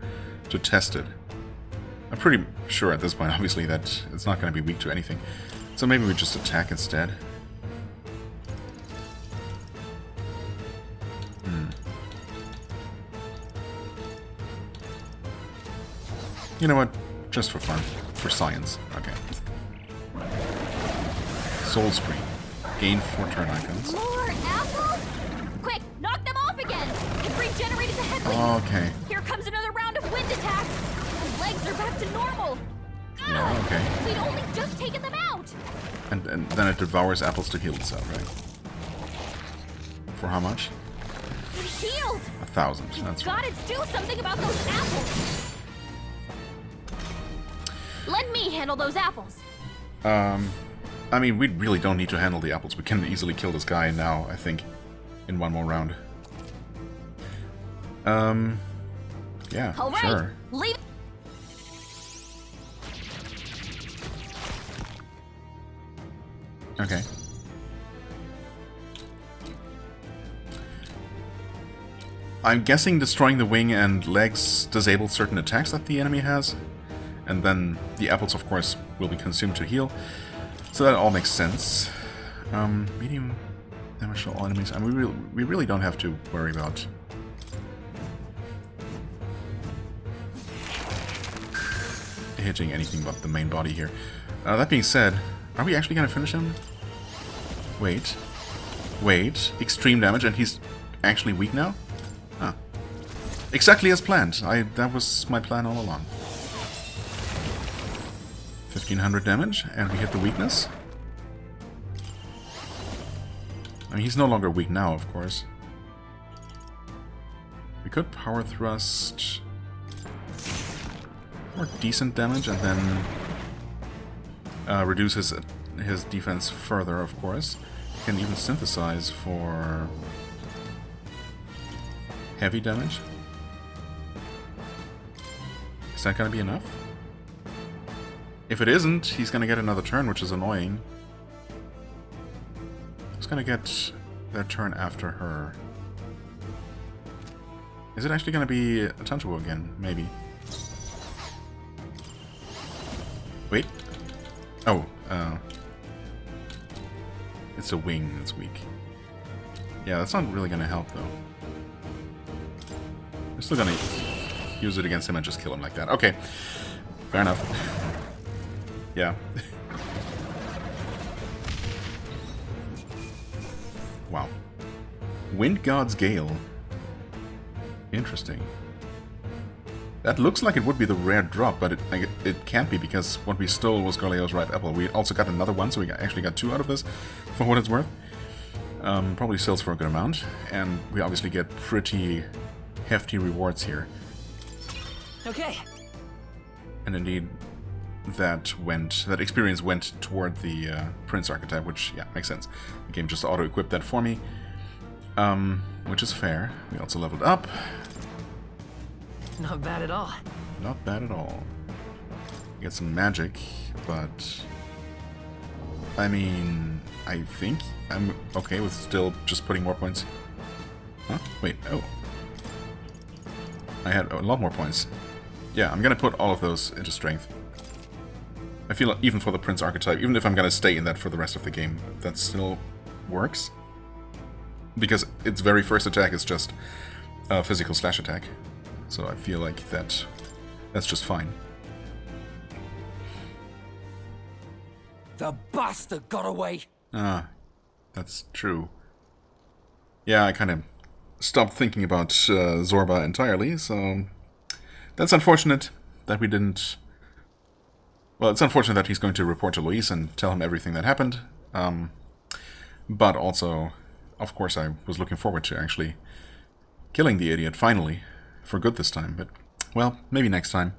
test it. I'm pretty sure at this point, obviously, that it's not going to be weak to anything. So maybe we just attack instead. You know what? Just for fun. For science. Okay. Soul Scream. Gain 4 turn icons. More apples? Quick, knock them off again! It regenerated the headwind! Okay. Here comes another round of wind attacks! The legs are back to normal! Yeah, okay. We'd only just taken them out! And then it devours apples to heal itself, right? For how much? It healed! 1,000, that's right. Gotta do something about those apples! Let me handle those apples! I mean, we really don't need to handle the apples. We can easily kill this guy now, I think, in one more round. Yeah, All right, sure. leave. Okay. I'm guessing destroying the wing and legs disables certain attacks that the enemy has. And then the apples, of course, will be consumed to heal. So that all makes sense. Medium damage to all enemies. I mean, we really don't have to worry about hitting anything but the main body here. That being said, are we actually going to finish him? Wait. Wait. Extreme damage, and he's actually weak now? Huh. Exactly as planned. That was my plan all along. 1500 damage, and we hit the weakness. I mean, he's no longer weak now, of course. We could power thrust more decent damage, and then reduce his defense further, of course. We can even synthesize for heavy damage. Is that going to be enough? If it isn't, he's going to get another turn, which is annoying. He's going to get their turn after her. Is it actually going to be a Tantuo again? Maybe. Wait. Oh, it's a wing that's weak. Yeah, that's not really going to help, though. We're still going to use it against him and just kill him like that. Okay, fair enough. Yeah. Wow. Wind God's Gale. Interesting. That looks like it would be the rare drop, but it can't be, because what we stole was Gorleo's Ripe Apple. We also got another one, so we actually got 2 out of this, for what it's worth. Probably sells for a good amount, and we obviously get pretty hefty rewards here. Okay. And indeed, that experience went toward the Prince archetype, which, yeah, makes sense. The game just auto-equipped that for me, which is fair. We also leveled up. Not bad at all. Not bad at all. Get some magic, but I mean, I think I'm okay with still just putting more points. Huh? Wait, oh. I had a lot more points. Yeah, I'm gonna put all of those into strength. I feel like even for the Prince archetype, even if I'm gonna stay in that for the rest of the game, that still works. Because its very first attack is just a physical slash attack. So I feel like that's just fine. The bastard got away! Ah, that's true. Yeah, I kind of stopped thinking about Zorba entirely, so that's unfortunate that we didn't... Well, it's unfortunate that he's going to report to Luis and tell him everything that happened. But also, of course, I was looking forward to actually killing the idiot, finally. For good this time, but, well, maybe next time.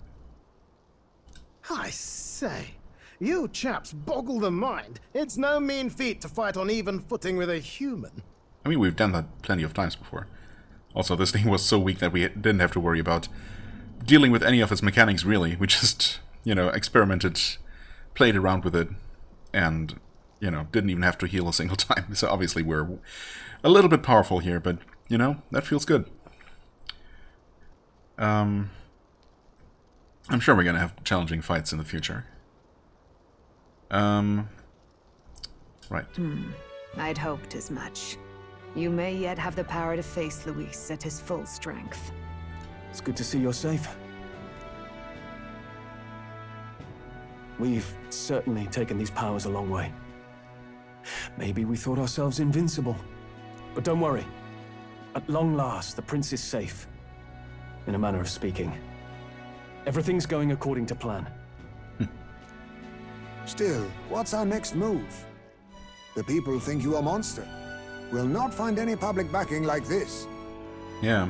I say, You chaps boggle the mind. It's no mean feat to fight on even footing with a human. I mean, we've done that plenty of times before. Also, this thing was so weak that we didn't have to worry about dealing with any of its mechanics, really. We just, you know, experimented, played around with it, and, you know, didn't even have to heal a single time. So obviously we're a little bit powerful here, but, you know, that feels good. I'm sure we're going to have challenging fights in the future. Right. I'd hoped as much. You may yet have the power to face Luis at his full strength. It's good to see you're safe. We've certainly taken these powers a long way. Maybe we thought ourselves invincible. But don't worry. At long last, the prince is safe. In a manner of speaking. Everything's going according to plan. Still, what's our next move? The people think you a monster. We'll not find any public backing like this. Yeah,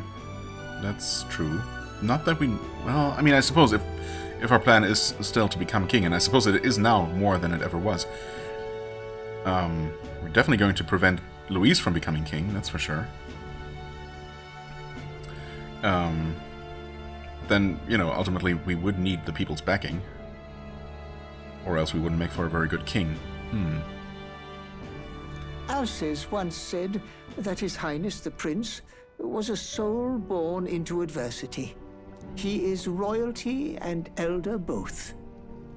that's true. Not that we... Well, I mean, I suppose if our plan is still to become king, and I suppose it is now more than it ever was, we're definitely going to prevent Luis from becoming king, that's for sure. Then, you know, ultimately we would need the people's backing. Or else we wouldn't make for a very good king. Alces once said that His Highness the Prince was a soul born into adversity. He is royalty and elder both,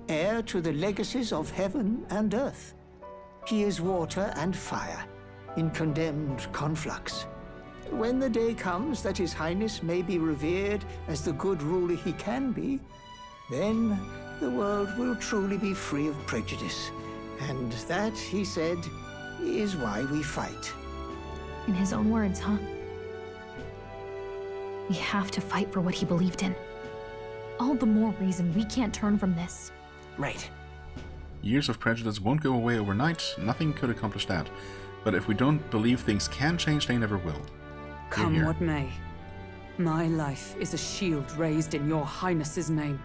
heir to the legacies of heaven and earth. He is water and fire, in condemned conflux. When the day comes that His Highness may be revered as the good ruler he can be, then the world will truly be free of prejudice. And that, he said, is why we fight. In his own words, huh? We have to fight for what he believed in. All the more reason we can't turn from this. Right. Years of prejudice won't go away overnight. Nothing could accomplish that. But if we don't believe things can change, they never will. Come what may. My life is a shield raised in your highness's name.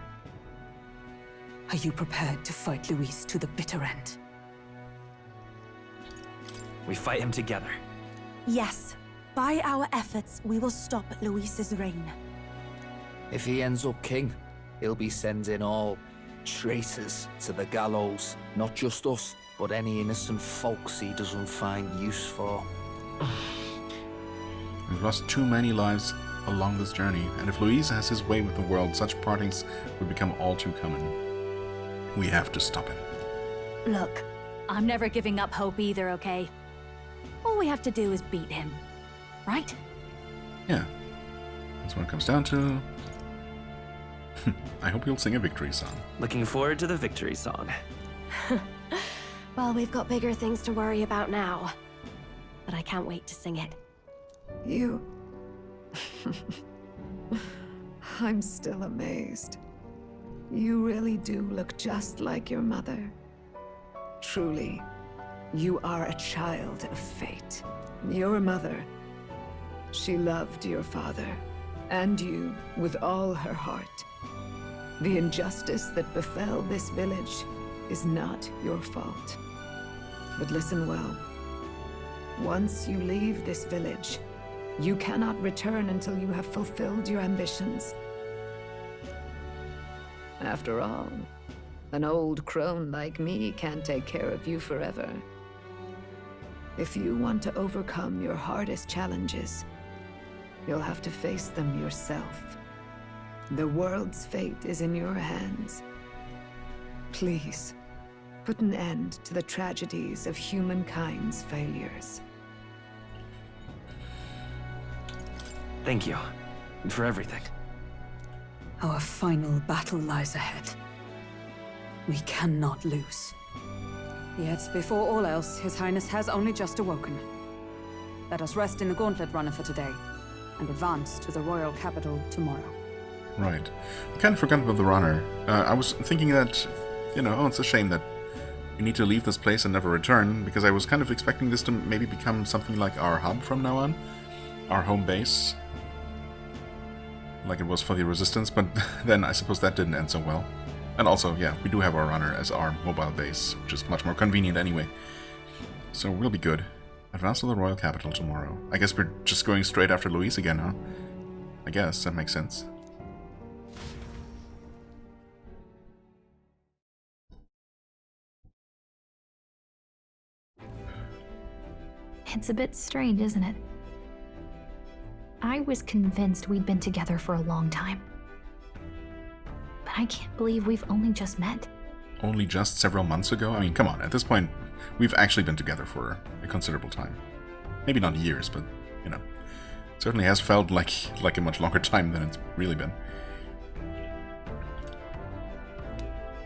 Are you prepared to fight Luis to the bitter end? We fight him together. Yes. By our efforts, we will stop Luis's reign. If he ends up king, he'll be sending all traitors to the gallows. Not just us, but any innocent folks he doesn't find use for. We've lost too many lives along this journey, and if Luis has his way with the world, such partings would become all too common. We have to stop him. Look, I'm never giving up hope either, okay? All we have to do is beat him, right? Yeah. That's what it comes down to. I hope you'll sing a victory song. Looking forward to the victory song. Well, we've got bigger things to worry about now. But I can't wait to sing it. You... I'm still amazed. You really do look just like your mother. Truly, you are a child of fate. Your mother, she loved your father, and you with all her heart. The injustice that befell this village is not your fault. But listen well. Once you leave this village, you cannot return until you have fulfilled your ambitions. After all, an old crone like me can't take care of you forever. If you want to overcome your hardest challenges, you'll have to face them yourself. The world's fate is in your hands. Please, put an end to the tragedies of humankind's failures. Thank you for everything. Our final battle lies ahead. We cannot lose. Yet, before all else, His Highness has only just awoken. Let us rest in the gauntlet runner for today, and advance to the royal capital tomorrow. Right. I kind of forgot about the runner. I was thinking that, you know, it's a shame that we need to leave this place and never return, because I was kind of expecting this to maybe become something like our hub from now on. Our home base. Like it was for the Resistance, but then I suppose that didn't end so well. And also, yeah, we do have our runner as our mobile base, which is much more convenient anyway. So we'll be good. Advance to the royal capital tomorrow. I guess we're just going straight after Luis again, huh? I guess, that makes sense. It's a bit strange, isn't it? I was convinced we'd been together for a long time. But I can't believe we've only just met. Only just several months ago? I mean, come on, at this point, we've actually been together for a considerable time. Maybe not years, but, you know, it certainly has felt like a much longer time than it's really been.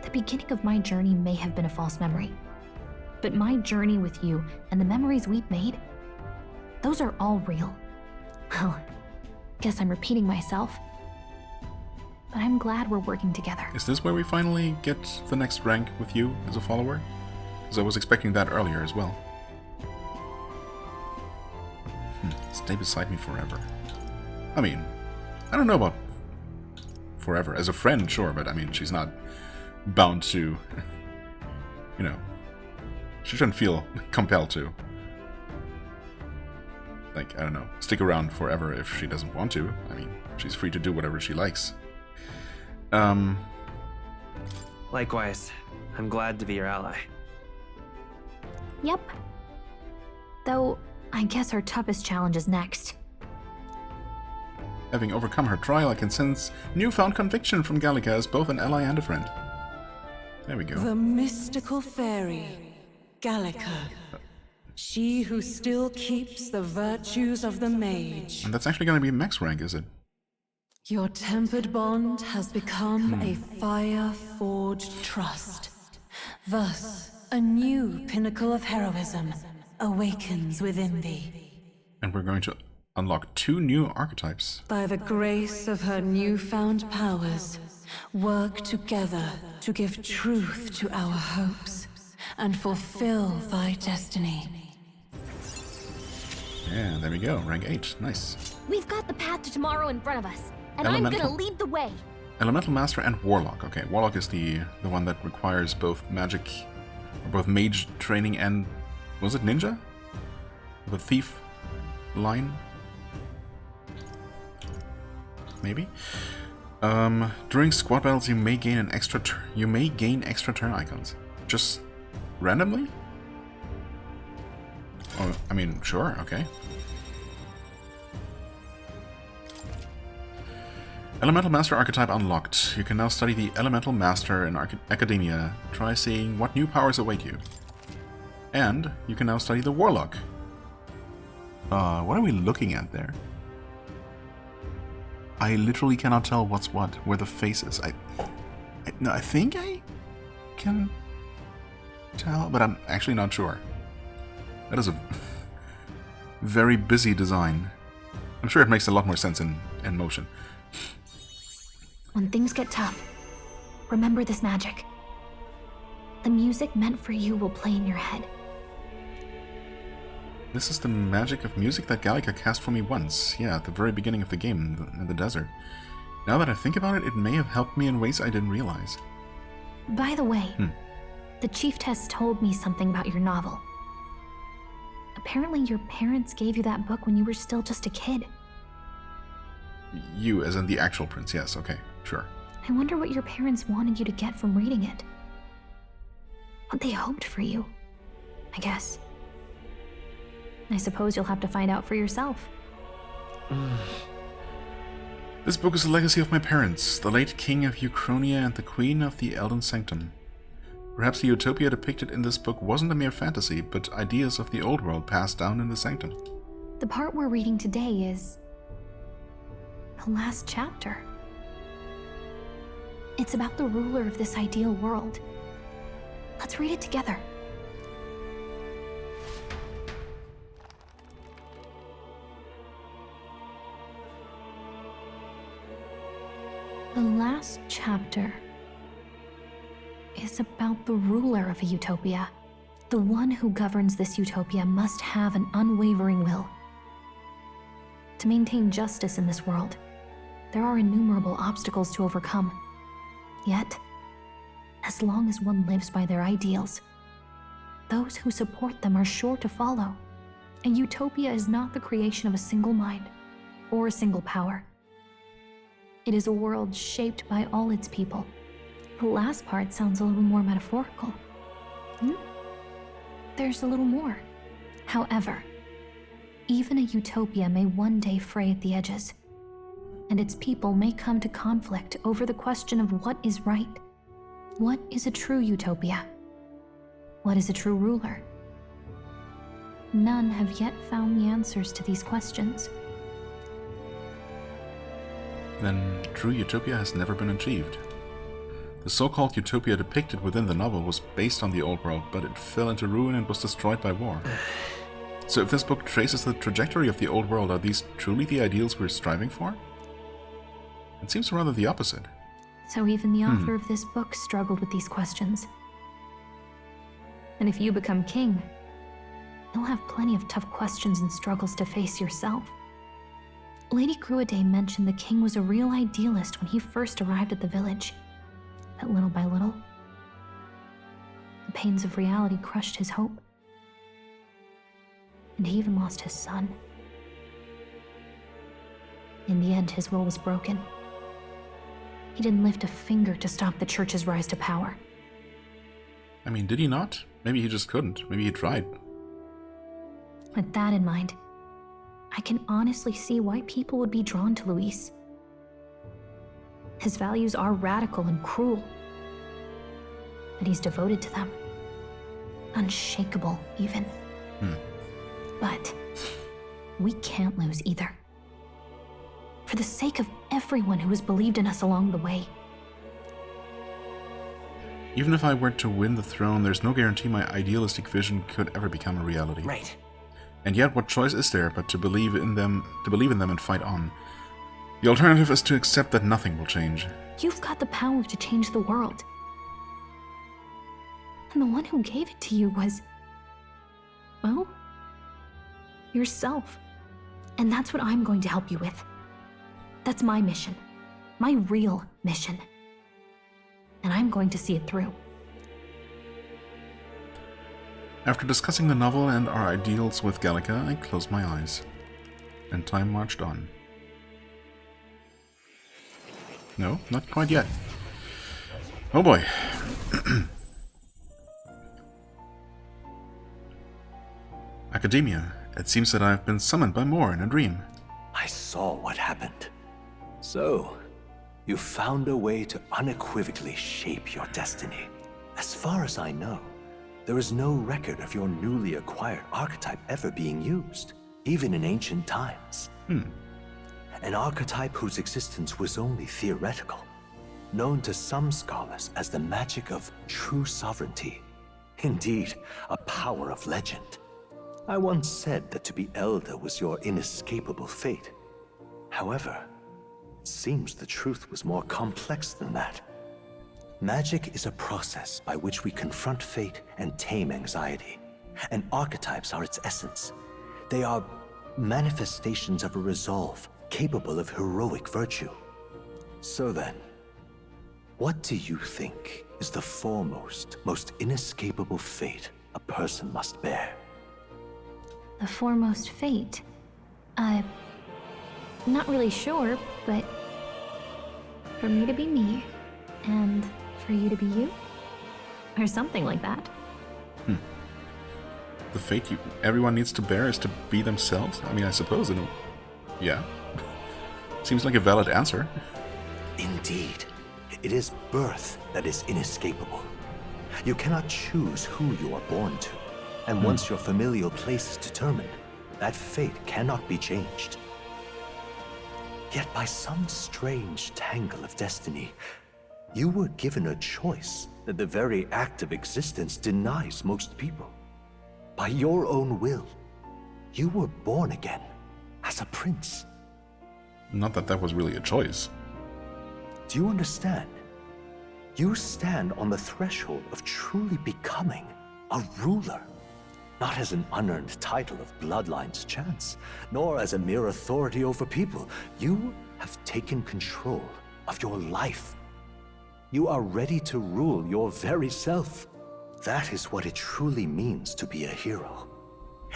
The beginning of my journey may have been a false memory. But my journey with you and the memories we've made, those are all real. Well, guess I'm repeating myself. But I'm glad we're working together. Is this where we finally get the next rank with you as a follower? Because I was expecting that earlier as well. Stay beside me forever. I mean, I don't know about forever. As a friend, sure, but I mean, she's not bound to, you know, she shouldn't feel compelled to, like, I don't know, stick around forever if she doesn't want to. I mean, she's free to do whatever she likes. Likewise, I'm glad to be your ally. Yep. Though, I guess our toughest challenge is next. Having overcome her trial, I can sense newfound conviction from Gallica as both an ally and a friend. There we go. The mystical fairy, Gallica. She who still keeps the virtues of the mage. And that's actually going to be max rank, is it? Your tempered bond has become a fire-forged trust. Thus, a new pinnacle of heroism awakens within thee. And we're going to unlock 2 new archetypes. By the grace of her newfound powers, work together to give truth to our hopes and fulfill thy destiny. Yeah, there we go. Rank 8. Nice. We've got the path to tomorrow in front of us, and Elemental. I'm gonna lead the way. Elemental Master and Warlock. Okay, Warlock is the one that requires both magic, or both mage training and, was it ninja? The thief line? Maybe? During squad battles, you may gain extra turn icons. Just randomly? Oh, I mean, sure, okay. Elemental Master archetype unlocked. You can now study the Elemental Master in Academia. Try seeing what new powers await you. And you can now study the Warlock. What are we looking at there? I literally cannot tell what's what, where the face is. I think I can tell, but I'm actually not sure. That is a very busy design. I'm sure it makes a lot more sense in motion. When things get tough, remember this magic. The music meant for you will play in your head. This is the magic of music that Gallica cast for me once. Yeah, at the very beginning of the game, in the desert. Now that I think about it, it may have helped me in ways I didn't realize. By the way, the Chieftess told me something about your novel. Apparently your parents gave you that book when you were still just a kid. You, as in the actual prince, yes, okay, sure. I wonder what your parents wanted you to get from reading it. What they hoped for you, I guess. I suppose you'll have to find out for yourself. This book is the legacy of my parents, the late king of Uchronia and the queen of the Elden Sanctum. Perhaps the utopia depicted in this book wasn't a mere fantasy, but ideas of the old world passed down in the Sanctum. The part we're reading today is the last chapter. It's about the ruler of this ideal world. Let's read it together. The last chapter is about the ruler of a utopia. The one who governs this utopia must have an unwavering will. To maintain justice in this world, there are innumerable obstacles to overcome. Yet, as long as one lives by their ideals. Those who support them are sure to follow. A utopia is not the creation of a single mind or a single power. It is a world shaped by all its people. The last part sounds a little more metaphorical. There's a little more. However, even a utopia may one day fray at the edges, and its people may come to conflict over the question of what is right. What is a true utopia? What is a true ruler? None have yet found the answers to these questions. Then true utopia has never been achieved. The so-called utopia depicted within the novel was based on the old world, but it fell into ruin and was destroyed by war. So if this book traces the trajectory of the old world, are these truly the ideals we're striving for? It seems rather the opposite. So even the author of this book struggled with these questions. And if you become king, you'll have plenty of tough questions and struggles to face yourself. Lady Gruaday mentioned the king was a real idealist when he first arrived at the village. But little by little, the pains of reality crushed his hope. And he even lost his son. In the end, his will was broken. He didn't lift a finger to stop the church's rise to power. I mean, did he not? Maybe he just couldn't. Maybe he tried. With that in mind, I can honestly see why people would be drawn to Luis. His values are radical and cruel, but he's devoted to them. Unshakable, even. But we can't lose either. For the sake of everyone who has believed in us along the way. Even if I were to win the throne, there's no guarantee my idealistic vision could ever become a reality. Right. And yet, what choice is there but to believe in them and fight on? The alternative is to accept that nothing will change. You've got the power to change the world. And the one who gave it to you was, well, yourself. And that's what I'm going to help you with. That's my mission. My real mission. And I'm going to see it through. After discussing the novel and our ideals with Gallica, I closed my eyes. And time marched on. No, not quite yet. Oh boy. Academia. It seems that I've been summoned by Moore in a dream. I saw what happened. So, you found a way to unequivocally shape your destiny. As far as I know, there is no record of your newly acquired archetype ever being used, even in ancient times. An archetype whose existence was only theoretical, known to some scholars as the magic of true sovereignty. Indeed, a power of legend. I once said that to be Elder was your inescapable fate. However, it seems the truth was more complex than that. Magic is a process by which we confront fate and tame anxiety, and archetypes are its essence. They are manifestations of a resolve capable of heroic virtue. So then, what do you think is the foremost, most inescapable fate a person must bear? The foremost fate? I'm not really sure, but for me to be me, and for you to be you? Or something like that. The fate everyone needs to bear is to be themselves? I mean, I suppose, yeah. Seems like a valid answer. Indeed. It is birth that is inescapable. You cannot choose who you are born to. And once your familial place is determined, that fate cannot be changed. Yet by some strange tangle of destiny, you were given a choice that the very act of existence denies most people. By your own will, you were born again as a prince. Not that that was really a choice. Do you understand? You stand on the threshold of truly becoming a ruler. Not as an unearned title of bloodline's chance, nor as a mere authority over people. You have taken control of your life. You are ready to rule your very self. That is what it truly means to be a hero.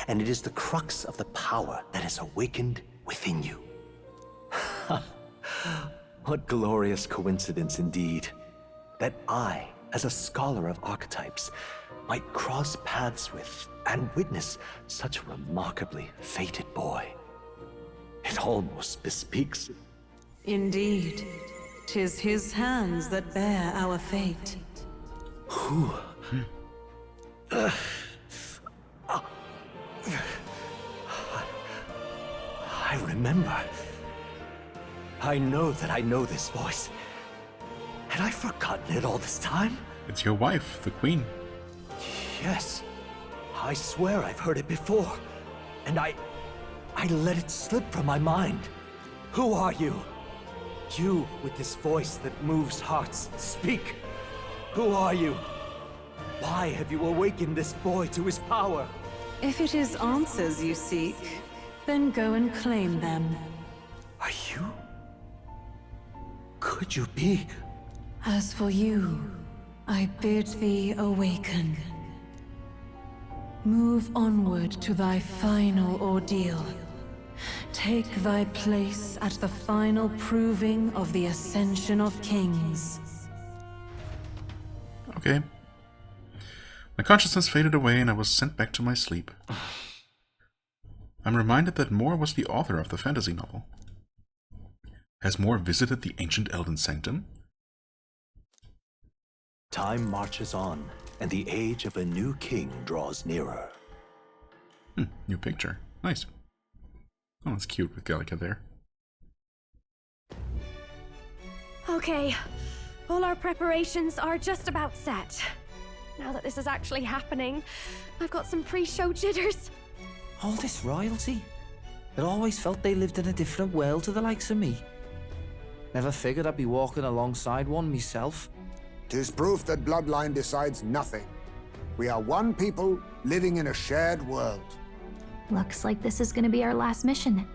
And it is the crux of the power that is awakened within you. What glorious coincidence indeed, that I, as a scholar of archetypes, might cross paths with and witness such a remarkably fated boy. It almost bespeaks. Indeed, 'tis his hands that bear our fate. Who? I remember. I know that I know this voice. Had I forgotten it all this time? It's your wife, the Queen. Yes. I swear I've heard it before. And I let it slip from my mind. Who are you? You with this voice that moves hearts. Speak. Who are you? Why have you awakened this boy to his power? If it is answers you seek, then go and claim them. Are you? Could you be? As for you, I bid thee awaken. Move onward to thy final ordeal. Take thy place at the final proving of the Ascension of Kings. Okay. My consciousness faded away and I was sent back to my sleep. I'm reminded that Moore was the author of the fantasy novel. Has Moore visited the ancient Elden Sanctum? Time marches on, and the age of a new king draws nearer. New picture. Nice. Oh, that's cute with Gallica there. Okay, all our preparations are just about set. Now that this is actually happening, I've got some pre-show jitters. All this royalty? It always felt they lived in a different world to the likes of me. Never figured I'd be walking alongside one myself. 'Tis proof that bloodline decides nothing. We are one people living in a shared world. Looks like this is gonna be our last mission.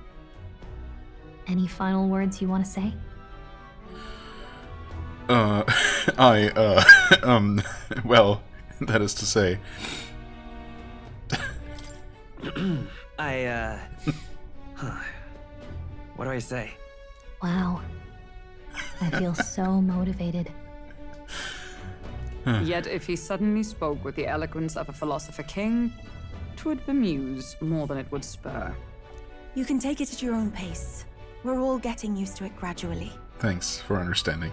Any final words you want to say? Well, that is to say. What do I say? Wow. I feel so motivated. Yet if he suddenly spoke with the eloquence of a philosopher king, 'twould bemuse more than it would spur. You can take it at your own pace. We're all getting used to it gradually. Thanks for understanding.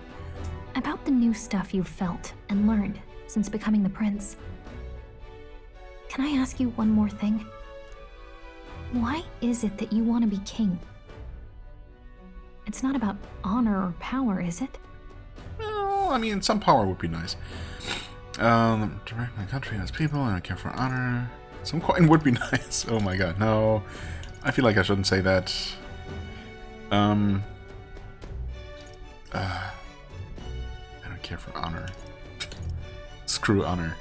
About the new stuff you've felt and learned since becoming the prince. Can I ask you one more thing? Why is it that you want to be king? It's not about honor or power, is it? Well, I mean, some power would be nice. Direct my country as people, I don't care for honor. Some coin would be nice. Oh my god, no. I feel like I shouldn't say that. I don't care for honor. Screw honor.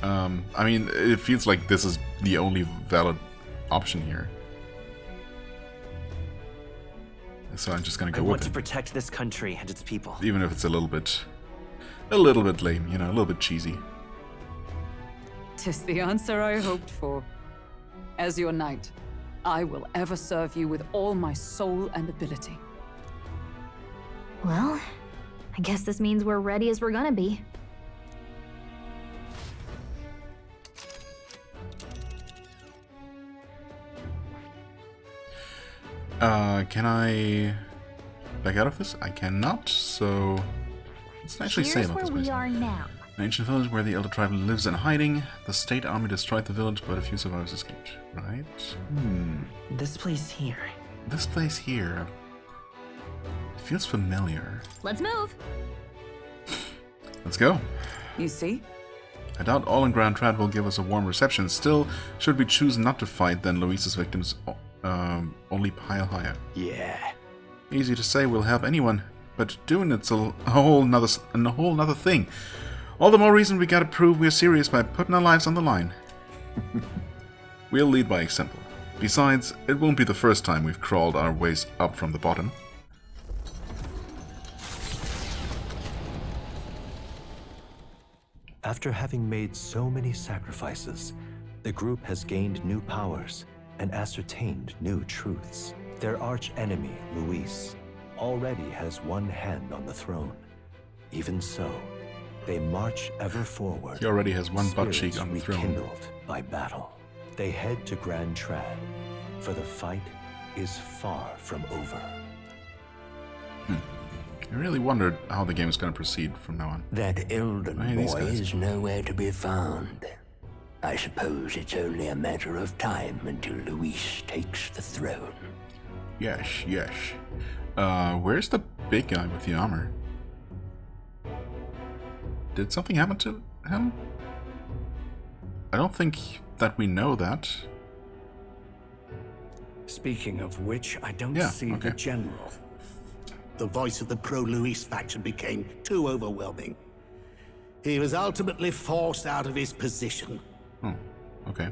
I mean, it feels like this is the only valid option here. So I'm just gonna go with it. I want to protect this country and its people. Even if it's a little bit lame, you know, a little bit cheesy. 'Tis the answer I hoped for. As your knight, I will ever serve you with all my soul and ability. Well, I guess this means we're ready as we're gonna be. Can I back out of this? I cannot, so let's actually say about this Here's where we are now. An ancient village where the Elder tribe lives in hiding. The state army destroyed the village, but a few survivors escaped. Right? This place here. This place here. It feels familiar. Let's move. Let's go. You see? I doubt all in Grand Trad will give us a warm reception. Still, should we choose not to fight, then Luis's victims only pile higher. Yeah. Easy to say we'll help anyone, but doing it's a whole nother thing. All the more reason we gotta prove we're serious by putting our lives on the line. We'll lead by example. Besides, it won't be the first time we've crawled our ways up from the bottom. After having made so many sacrifices, the group has gained new powers and ascertained new truths. Their arch-enemy, Luis, already has one hand on the throne. Even so, they march ever forward. He already has one butt cheek on the throne. Rekindled by battle. They head to Grand Trad, for the fight is far from over. I really wondered how the game is going to proceed from now on. That Elden boy is nowhere to be found. I suppose it's only a matter of time until Luis takes the throne. Yes, yes. Where's the big guy with the armor? Did something happen to him? I don't think that we know that. Speaking of which, I don't see okay. the general. The voice of the pro-Luis faction became too overwhelming. He was ultimately forced out of his position. Oh, okay.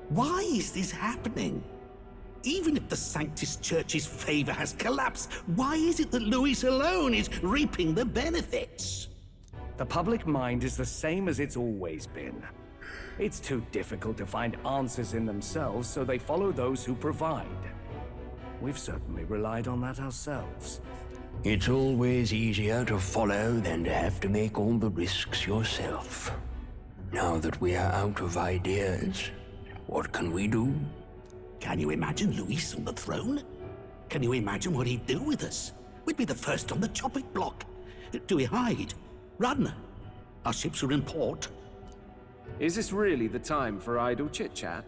Why is this happening? Even if the Sanctus Church's favor has collapsed, why is it that Luis alone is reaping the benefits? The public mind is the same as it's always been. It's too difficult to find answers in themselves, so they follow those who provide. We've certainly relied on that ourselves. It's always easier to follow than to have to make all the risks yourself. Now that we are out of ideas, what can we do? Can you imagine Luis on the throne? Can you imagine what he'd do with us? We'd be the first on the chopping block. Do we hide? Run? Our ships are in port. Is this really the time for idle chit-chat?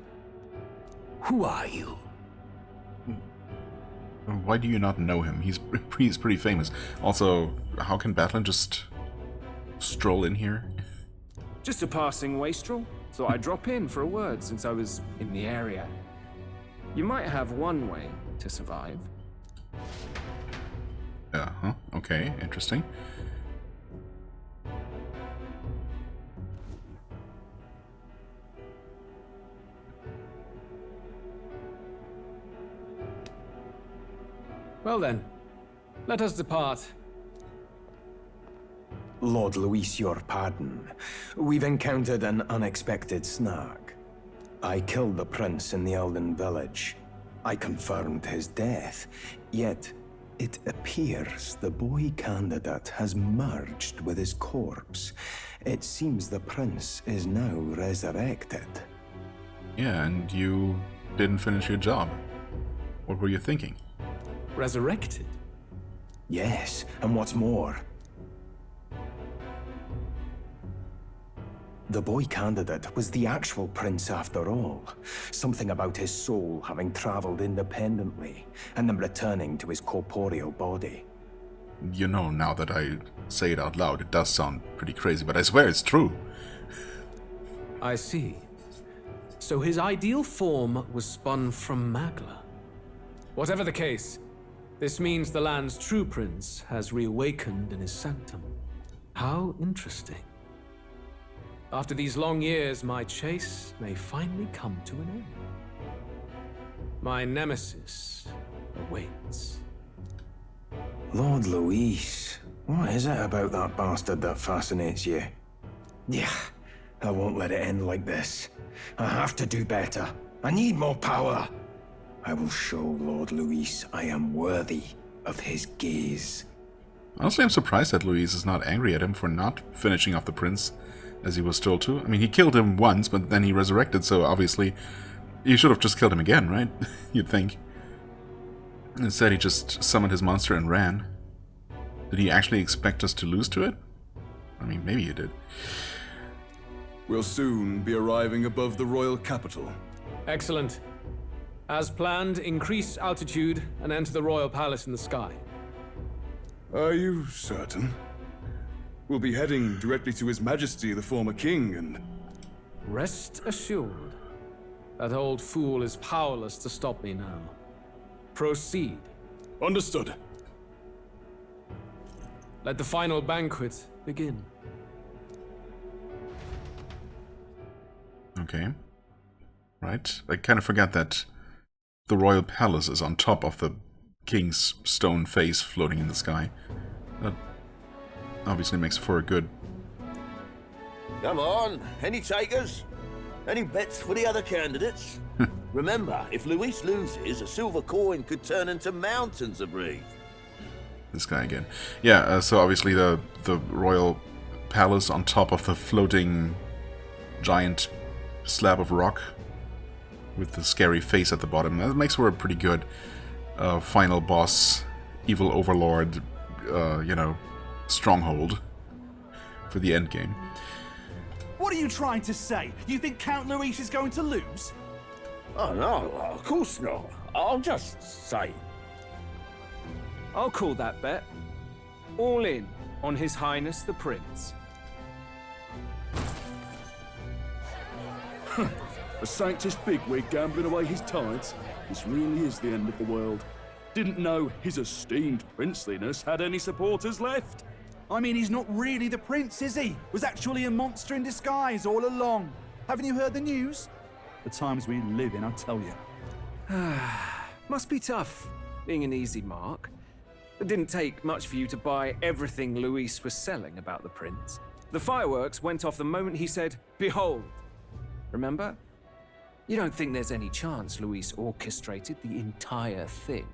Who are you? Why do you not know him? He's pretty famous. Also, how can Batlin just stroll in here? Just a passing wastrel. Thought I'd drop in for a word since I was in the area. You might have one way to survive. Uh-huh. Okay, interesting. Well then, let us depart. Lord Luis, your pardon. We've encountered an unexpected snag. I killed the prince in the Elden village. I confirmed his death, yet it appears the boy candidate has merged with his corpse. It seems the prince is now resurrected. Yeah, and you didn't finish your job. What were you thinking? Resurrected? Yes, and what's more, the boy candidate was the actual prince after all. Something about his soul having traveled independently, and then returning to his corporeal body. You know, now that I say it out loud, it does sound pretty crazy, but I swear it's true. I see. So his ideal form was spun from Magla. Whatever the case, this means the land's true prince has reawakened in his sanctum. How interesting. After these long years, my chase may finally come to an end. My nemesis awaits. Lord Luis, what is it about that bastard that fascinates you? Yeah, I won't let it end like this. I have to do better. I need more power. I will show Lord Luis I am worthy of his gaze. Honestly, I'm surprised that Luis is not angry at him for not finishing off the prince, as he was told to. I mean, he killed him once, but then he resurrected, so obviously he should have just killed him again, right? You'd think. Instead, he just summoned his monster and ran. Did he actually expect us to lose to it? I mean, maybe he did. We'll soon be arriving above the royal capital. Excellent. As planned, increase altitude and enter the royal palace in the sky. Are you certain? We'll be heading directly to His Majesty, the former king, and... Rest assured, that old fool is powerless to stop me now. Proceed. Understood. Let the final banquet begin. Okay. Right. I kind of forgot that the royal palace is on top of the king's stone face floating in the sky. That obviously makes for a good Come on, any takers? Any bets for the other candidates? Remember, if Luis loses, a silver coin could turn into mountains of Reef. This guy again. Yeah, so obviously the royal palace on top of the floating giant slab of rock with the scary face at the bottom. That makes for a pretty good final boss, evil overlord, stronghold for the end game. What are you trying to say? You think Count Luis is going to lose? Oh no, of course not. I'll just say. I'll call that bet. All in on His Highness the Prince. A Sanctus bigwig gambling away his tides? This really is the end of the world. Didn't know his esteemed princeliness had any supporters left. I mean, he's not really the prince, is he? Was actually a monster in disguise all along. Haven't you heard the news? The times we live in, I tell you. Must be tough, being an easy mark. It didn't take much for you to buy everything Luis was selling about the prince. The fireworks went off the moment he said, "Behold." Remember? You don't think there's any chance Luis orchestrated the entire thing?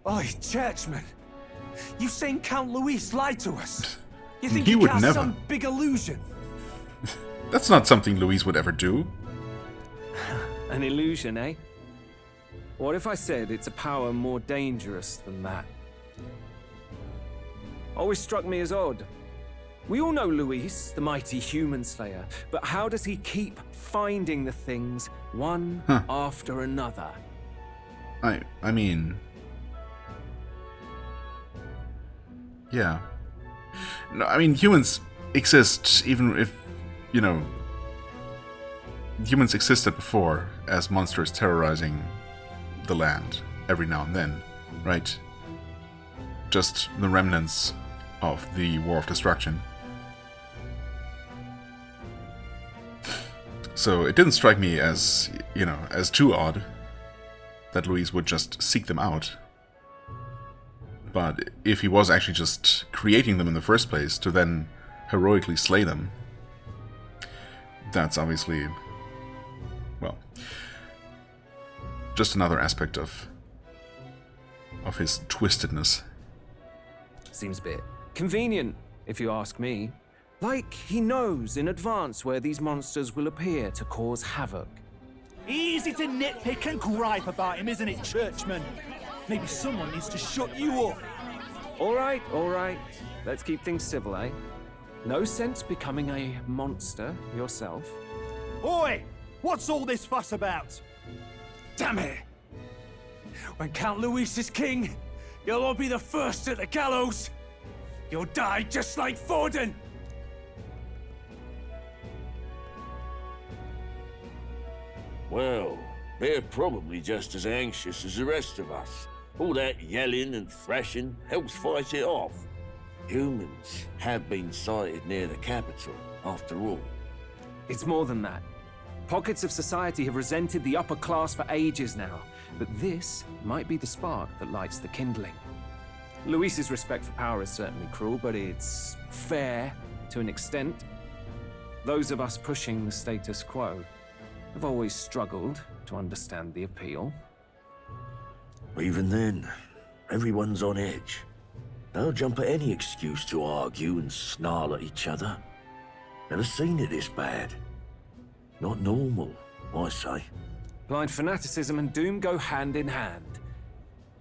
Oi, churchman! You've seen Count Luis lie to us? You think He would cast never. some big illusion? That's not something Luis would ever do. An illusion, eh? What if I said it's a power more dangerous than that? Always struck me as odd. We all know Luis, the mighty human slayer, but how does he keep finding the things one after another? I mean... Yeah. No, I mean, humans exist even if, humans existed before as monsters terrorizing the land every now and then, right? Just the remnants of the War of Destruction. So it didn't strike me as, as too odd that Luis would just seek them out. But if he was actually just creating them in the first place to then heroically slay them, that's obviously, well, just another aspect of his twistedness. Seems a bit convenient, if you ask me. Like he knows in advance where these monsters will appear to cause havoc. Easy to nitpick and gripe about him, isn't it, churchman? Maybe someone needs to shut you up. All right. Let's keep things civil, eh? No sense becoming a monster yourself. Oi! What's all this fuss about? Damn it! When Count Luis is king, you'll all be the first at the gallows. You'll die just like Forden. Well, they're probably just as anxious as the rest of us. All that yelling and thrashing helps fight it off. Humans have been sighted near the capital, after all. It's more than that. Pockets of society have resented the upper class for ages now, but this might be the spark that lights the kindling. Luis's respect for power is certainly cruel, but it's fair to an extent. Those of us pushing the status quo have always struggled to understand the appeal. Even then, everyone's on edge. They'll jump at any excuse to argue and snarl at each other. Never seen it this bad. Not normal, I say. Blind fanaticism and doom go hand in hand.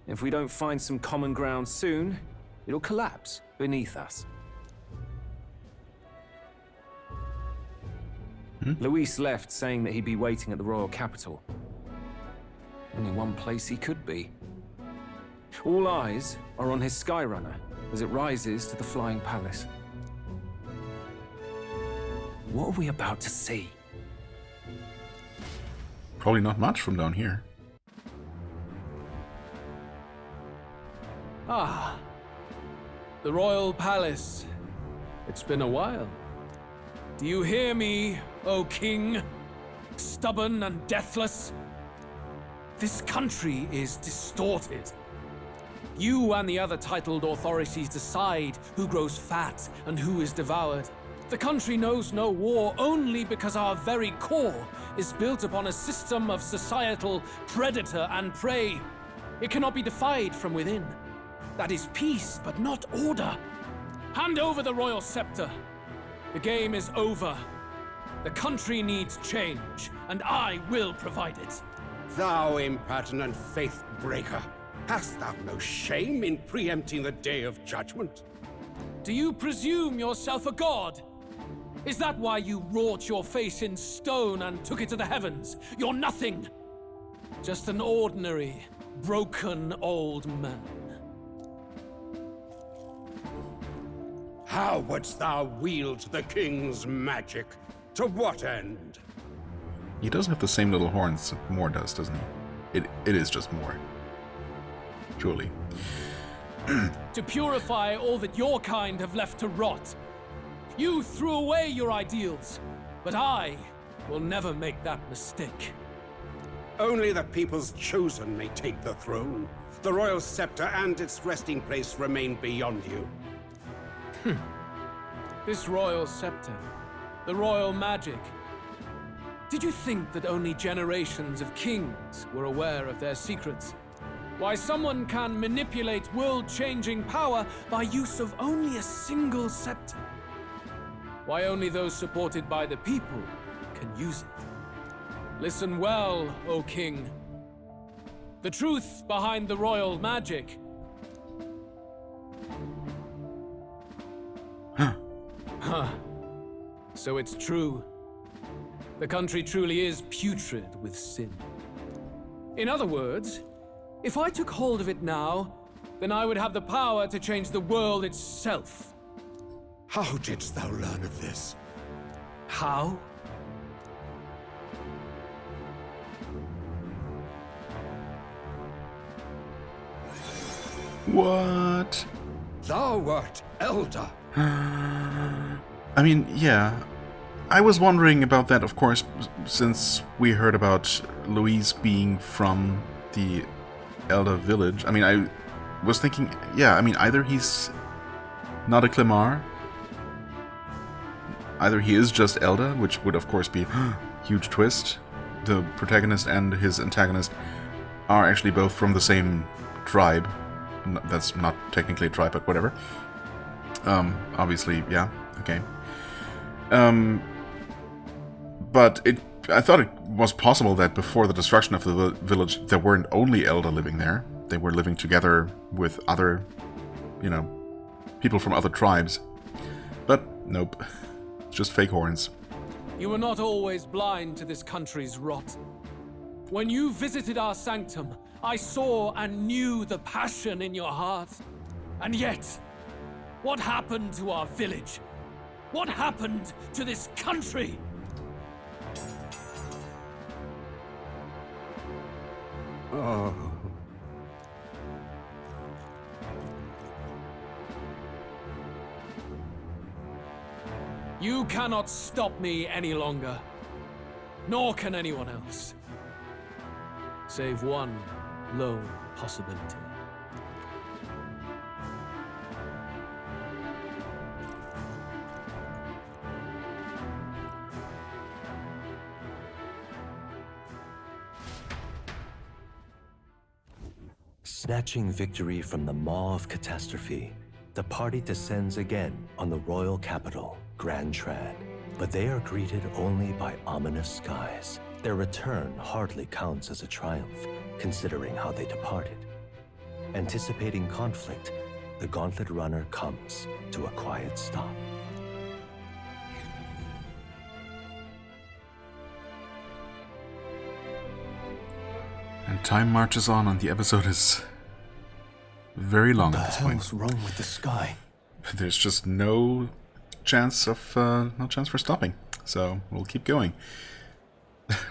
If we don't find some common ground soon, it'll collapse beneath us. Luis left saying that he'd be waiting at the royal capital. Only one place he could be. All eyes are on his Skyrunner as it rises to the flying palace. What are we about to see? Probably not much from down here. Ah, the royal palace. It's been a while. Do you hear me, O king? Stubborn and deathless? This country is distorted. You and the other titled authorities decide who grows fat and who is devoured. The country knows no war only because our very core is built upon a system of societal predator and prey. It cannot be defied from within. That is peace, but not order. Hand over the royal scepter. The game is over. The country needs change, and I will provide it. Thou impertinent faith breaker, hast thou no shame in preempting the day of judgment? Do you presume yourself a god? Is that why you wrought your face in stone and took it to the heavens? You're nothing. Just an ordinary, broken old man. How wouldst thou wield the king's magic? To what end? He does have the same little horns Moore does, doesn't he? It is just Moore. Surely. To purify all that your kind have left to rot. You threw away your ideals, but I will never make that mistake. Only the people's chosen may take the throne. The royal scepter and its resting place remain beyond you. This royal scepter, the royal magic. Did you think that only generations of kings were aware of their secrets? Why someone can manipulate world-changing power by use of only a single scepter? Why only those supported by the people can use it? Listen well, O king. The truth behind the royal magic. Huh. So it's true. The country truly is putrid with sin. In other words, if I took hold of it now, then I would have the power to change the world itself. How didst thou learn of this? How? What? Thou wert elder. I mean, yeah. I was wondering about that, of course, since we heard about Louise being from the Elder village. I mean, I was thinking, yeah, I mean, either he's not a Clemar, either he is just Elder, which would, of course, be a huge twist. The protagonist and his antagonist are actually both from the same tribe. That's not technically a tribe, but whatever. Obviously, yeah, okay. But I thought it was possible that before the destruction of the village, there weren't only Elder living there. They were living together with other, you know, people from other tribes. But nope, just fake horns. You were not always blind to this country's rot. When you visited our sanctum, I saw and knew the passion in your heart. And yet, what happened to our village? What happened to this country? Oh. You cannot stop me any longer. Nor can anyone else. Save one lone possibility. Snatching victory from the maw of catastrophe, the party descends again on the royal capital, Grand Trad. But they are greeted only by ominous skies. Their return hardly counts as a triumph, considering how they departed. Anticipating conflict, the Gauntlet Runner comes to a quiet stop. And time marches on, and the episode is very long at this point. What the hell's wrong with the sky? There's just no chance for stopping. So we'll keep going.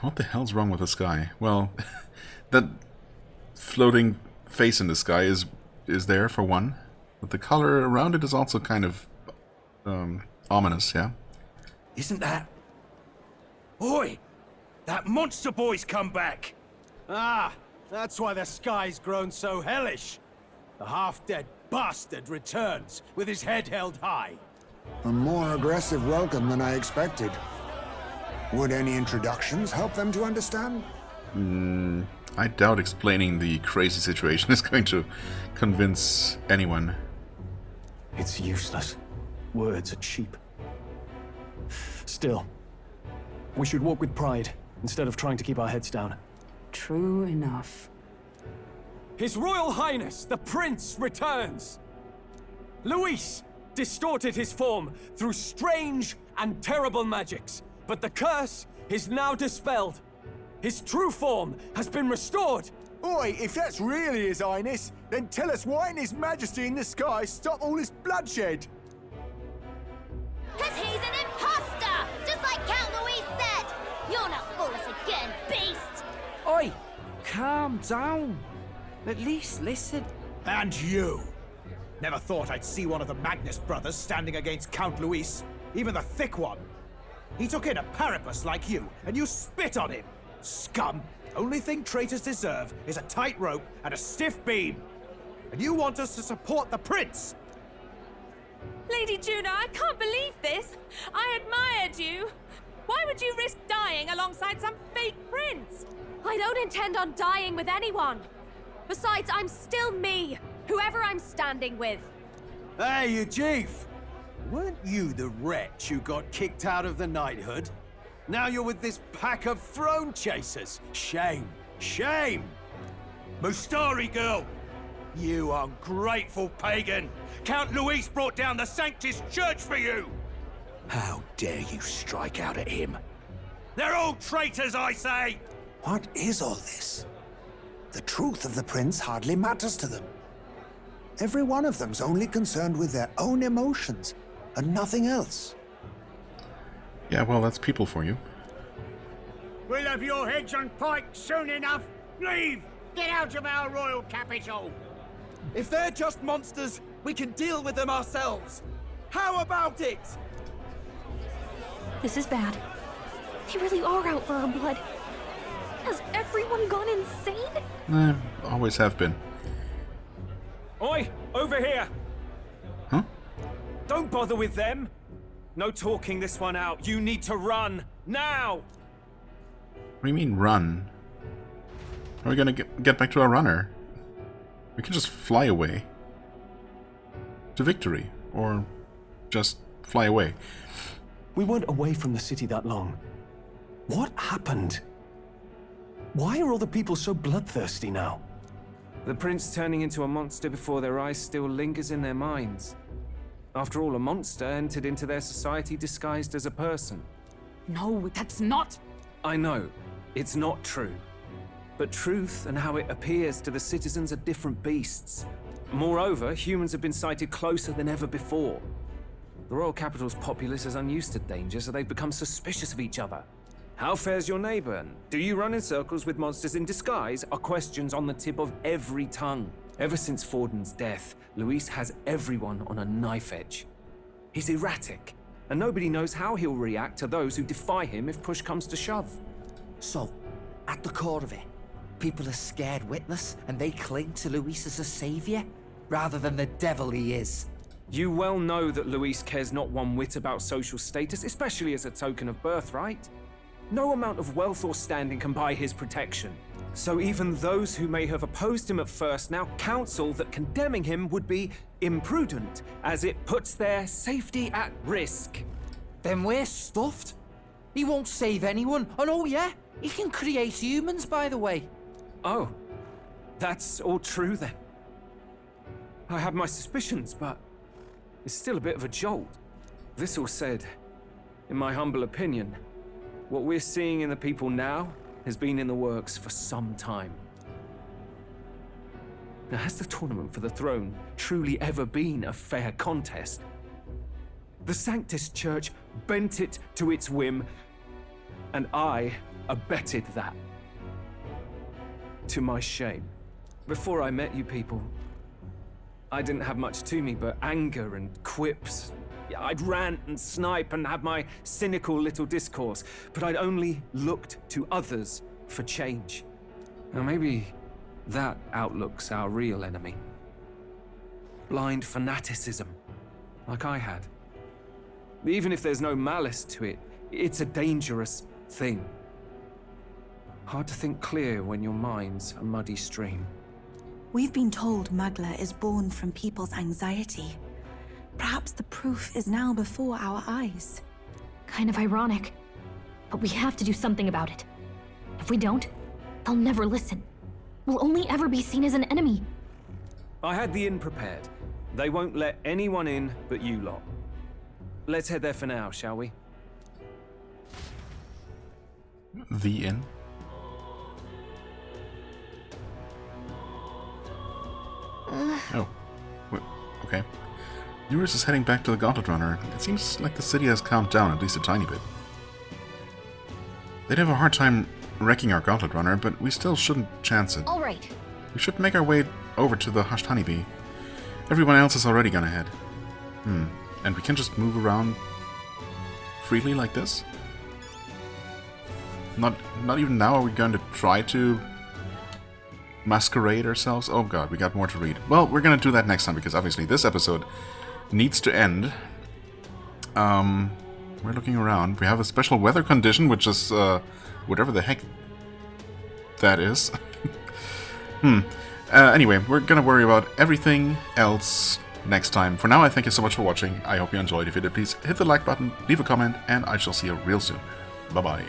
What the hell's wrong with the sky? Well, that floating face in the sky is there for one, but the color around it is also kind of ominous. Yeah. Isn't that? Oi! That monster boy's come back! Ah, that's why the sky's grown so hellish. The half-dead bastard returns with his head held high. A more aggressive welcome than I expected. Would any introductions help them to understand? I doubt explaining the crazy situation is going to convince anyone. It's useless. Words are cheap. Still, we should walk with pride instead of trying to keep our heads down. True enough. His Royal Highness, the Prince, returns! Luis distorted his form through strange and terrible magics, but the curse is now dispelled. His true form has been restored! Oi, if that's really His Highness, then tell us why in His Majesty in the sky stop all this bloodshed? Cause he's an imposter! Just like Count Louis said! You'll not fool us again, beast! Oi! Calm down. At least listen. And you! Never thought I'd see one of the Magnus brothers standing against Count Luis, even the thick one. He took in a Paripus like you, and you spit on him! Scum! Only thing traitors deserve is a tight rope and a stiff beam. And you want us to support the prince? Lady Juna, I can't believe this. I admired you. Why would you risk dying alongside some fake prince? I don't intend on dying with anyone. Besides, I'm still me, whoever I'm standing with. Hey, you chief! Weren't you the wretch who got kicked out of the knighthood? Now you're with this pack of throne chasers. Shame. Shame! Mustari girl! You ungrateful pagan! Count Luis brought down the Sanctus Church for you! How dare you strike out at him? They're all traitors, I say! What is all this? The truth of the prince hardly matters to them. Every one of them's only concerned with their own emotions, and nothing else. Yeah, well, that's people for you. We'll have your heads on pikes soon enough. Leave! Get out of our royal capital! If they're just monsters, we can deal with them ourselves. How about it? This is bad. They really are out for our blood. Has everyone gone insane? Always have been. Oi! Over here! Huh? Don't bother with them! No talking this one out. You need to run. Now! What do you mean, run? How are we gonna get back to our runner? We can just fly away. To victory. Or just fly away. We weren't away from the city that long. What happened? Why are all the people so bloodthirsty now? The prince turning into a monster before their eyes still lingers in their minds. After all, a monster entered into their society disguised as a person. No, that's not... I know, it's not true. But truth and how it appears to the citizens are different beasts. Moreover, humans have been sighted closer than ever before. The royal capital's populace is unused to danger, so they've become suspicious of each other. How fares your neighbor? And do you run in circles with monsters in disguise? Are questions on the tip of every tongue. Ever since Forden's death, Luis has everyone on a knife edge. He's erratic, and nobody knows how he'll react to those who defy him if push comes to shove. So, at the core of it, people are scared witless, and they cling to Luis as a savior, rather than the devil he is. You well know that Luis cares not one whit about social status, especially as a token of birthright. No amount of wealth or standing can buy his protection. So even those who may have opposed him at first now counsel that condemning him would be imprudent, as it puts their safety at risk. Then we're stuffed. He won't save anyone, and oh yeah, he can create humans, by the way. Oh, that's all true then. I have my suspicions, but it's still a bit of a jolt. This all said, in my humble opinion, what we're seeing in the people now has been in the works for some time. Now, has the tournament for the throne truly ever been a fair contest? The Sanctus Church bent it to its whim, and I abetted that. To my shame. Before I met you people, I didn't have much to me but anger and quips. I'd rant and snipe and have my cynical little discourse, but I'd only looked to others for change. Now maybe that outlook's our real enemy. Blind fanaticism, like I had. Even if there's no malice to it, it's a dangerous thing. Hard to think clear when your mind's a muddy stream. We've been told Magla is born from people's anxiety. Perhaps the proof is now before our eyes. Kind of ironic. But we have to do something about it. If we don't, they'll never listen. We'll only ever be seen as an enemy. I had the inn prepared. They won't let anyone in but you lot. Let's head there for now, shall we? The inn? Oh. Okay. Eurus is heading back to the Gauntlet Runner. It seems like the city has calmed down at least a tiny bit. They'd have a hard time wrecking our Gauntlet Runner, but we still shouldn't chance it. Alright. We should make our way over to the Hushed Honeybee. Everyone else has already gone ahead. And we can just move around freely like this? Not even now are we going to try to masquerade ourselves? Oh god, we got more to read. Well, we're gonna do that next time, because obviously this episode needs to end. We're looking around. We have a special weather condition, which is, whatever the heck that is. Anyway, we're gonna worry about everything else next time. For now, I thank you so much for watching. I hope you enjoyed. If you did, please hit the like button, leave a comment, and I shall see you real soon. Bye-bye.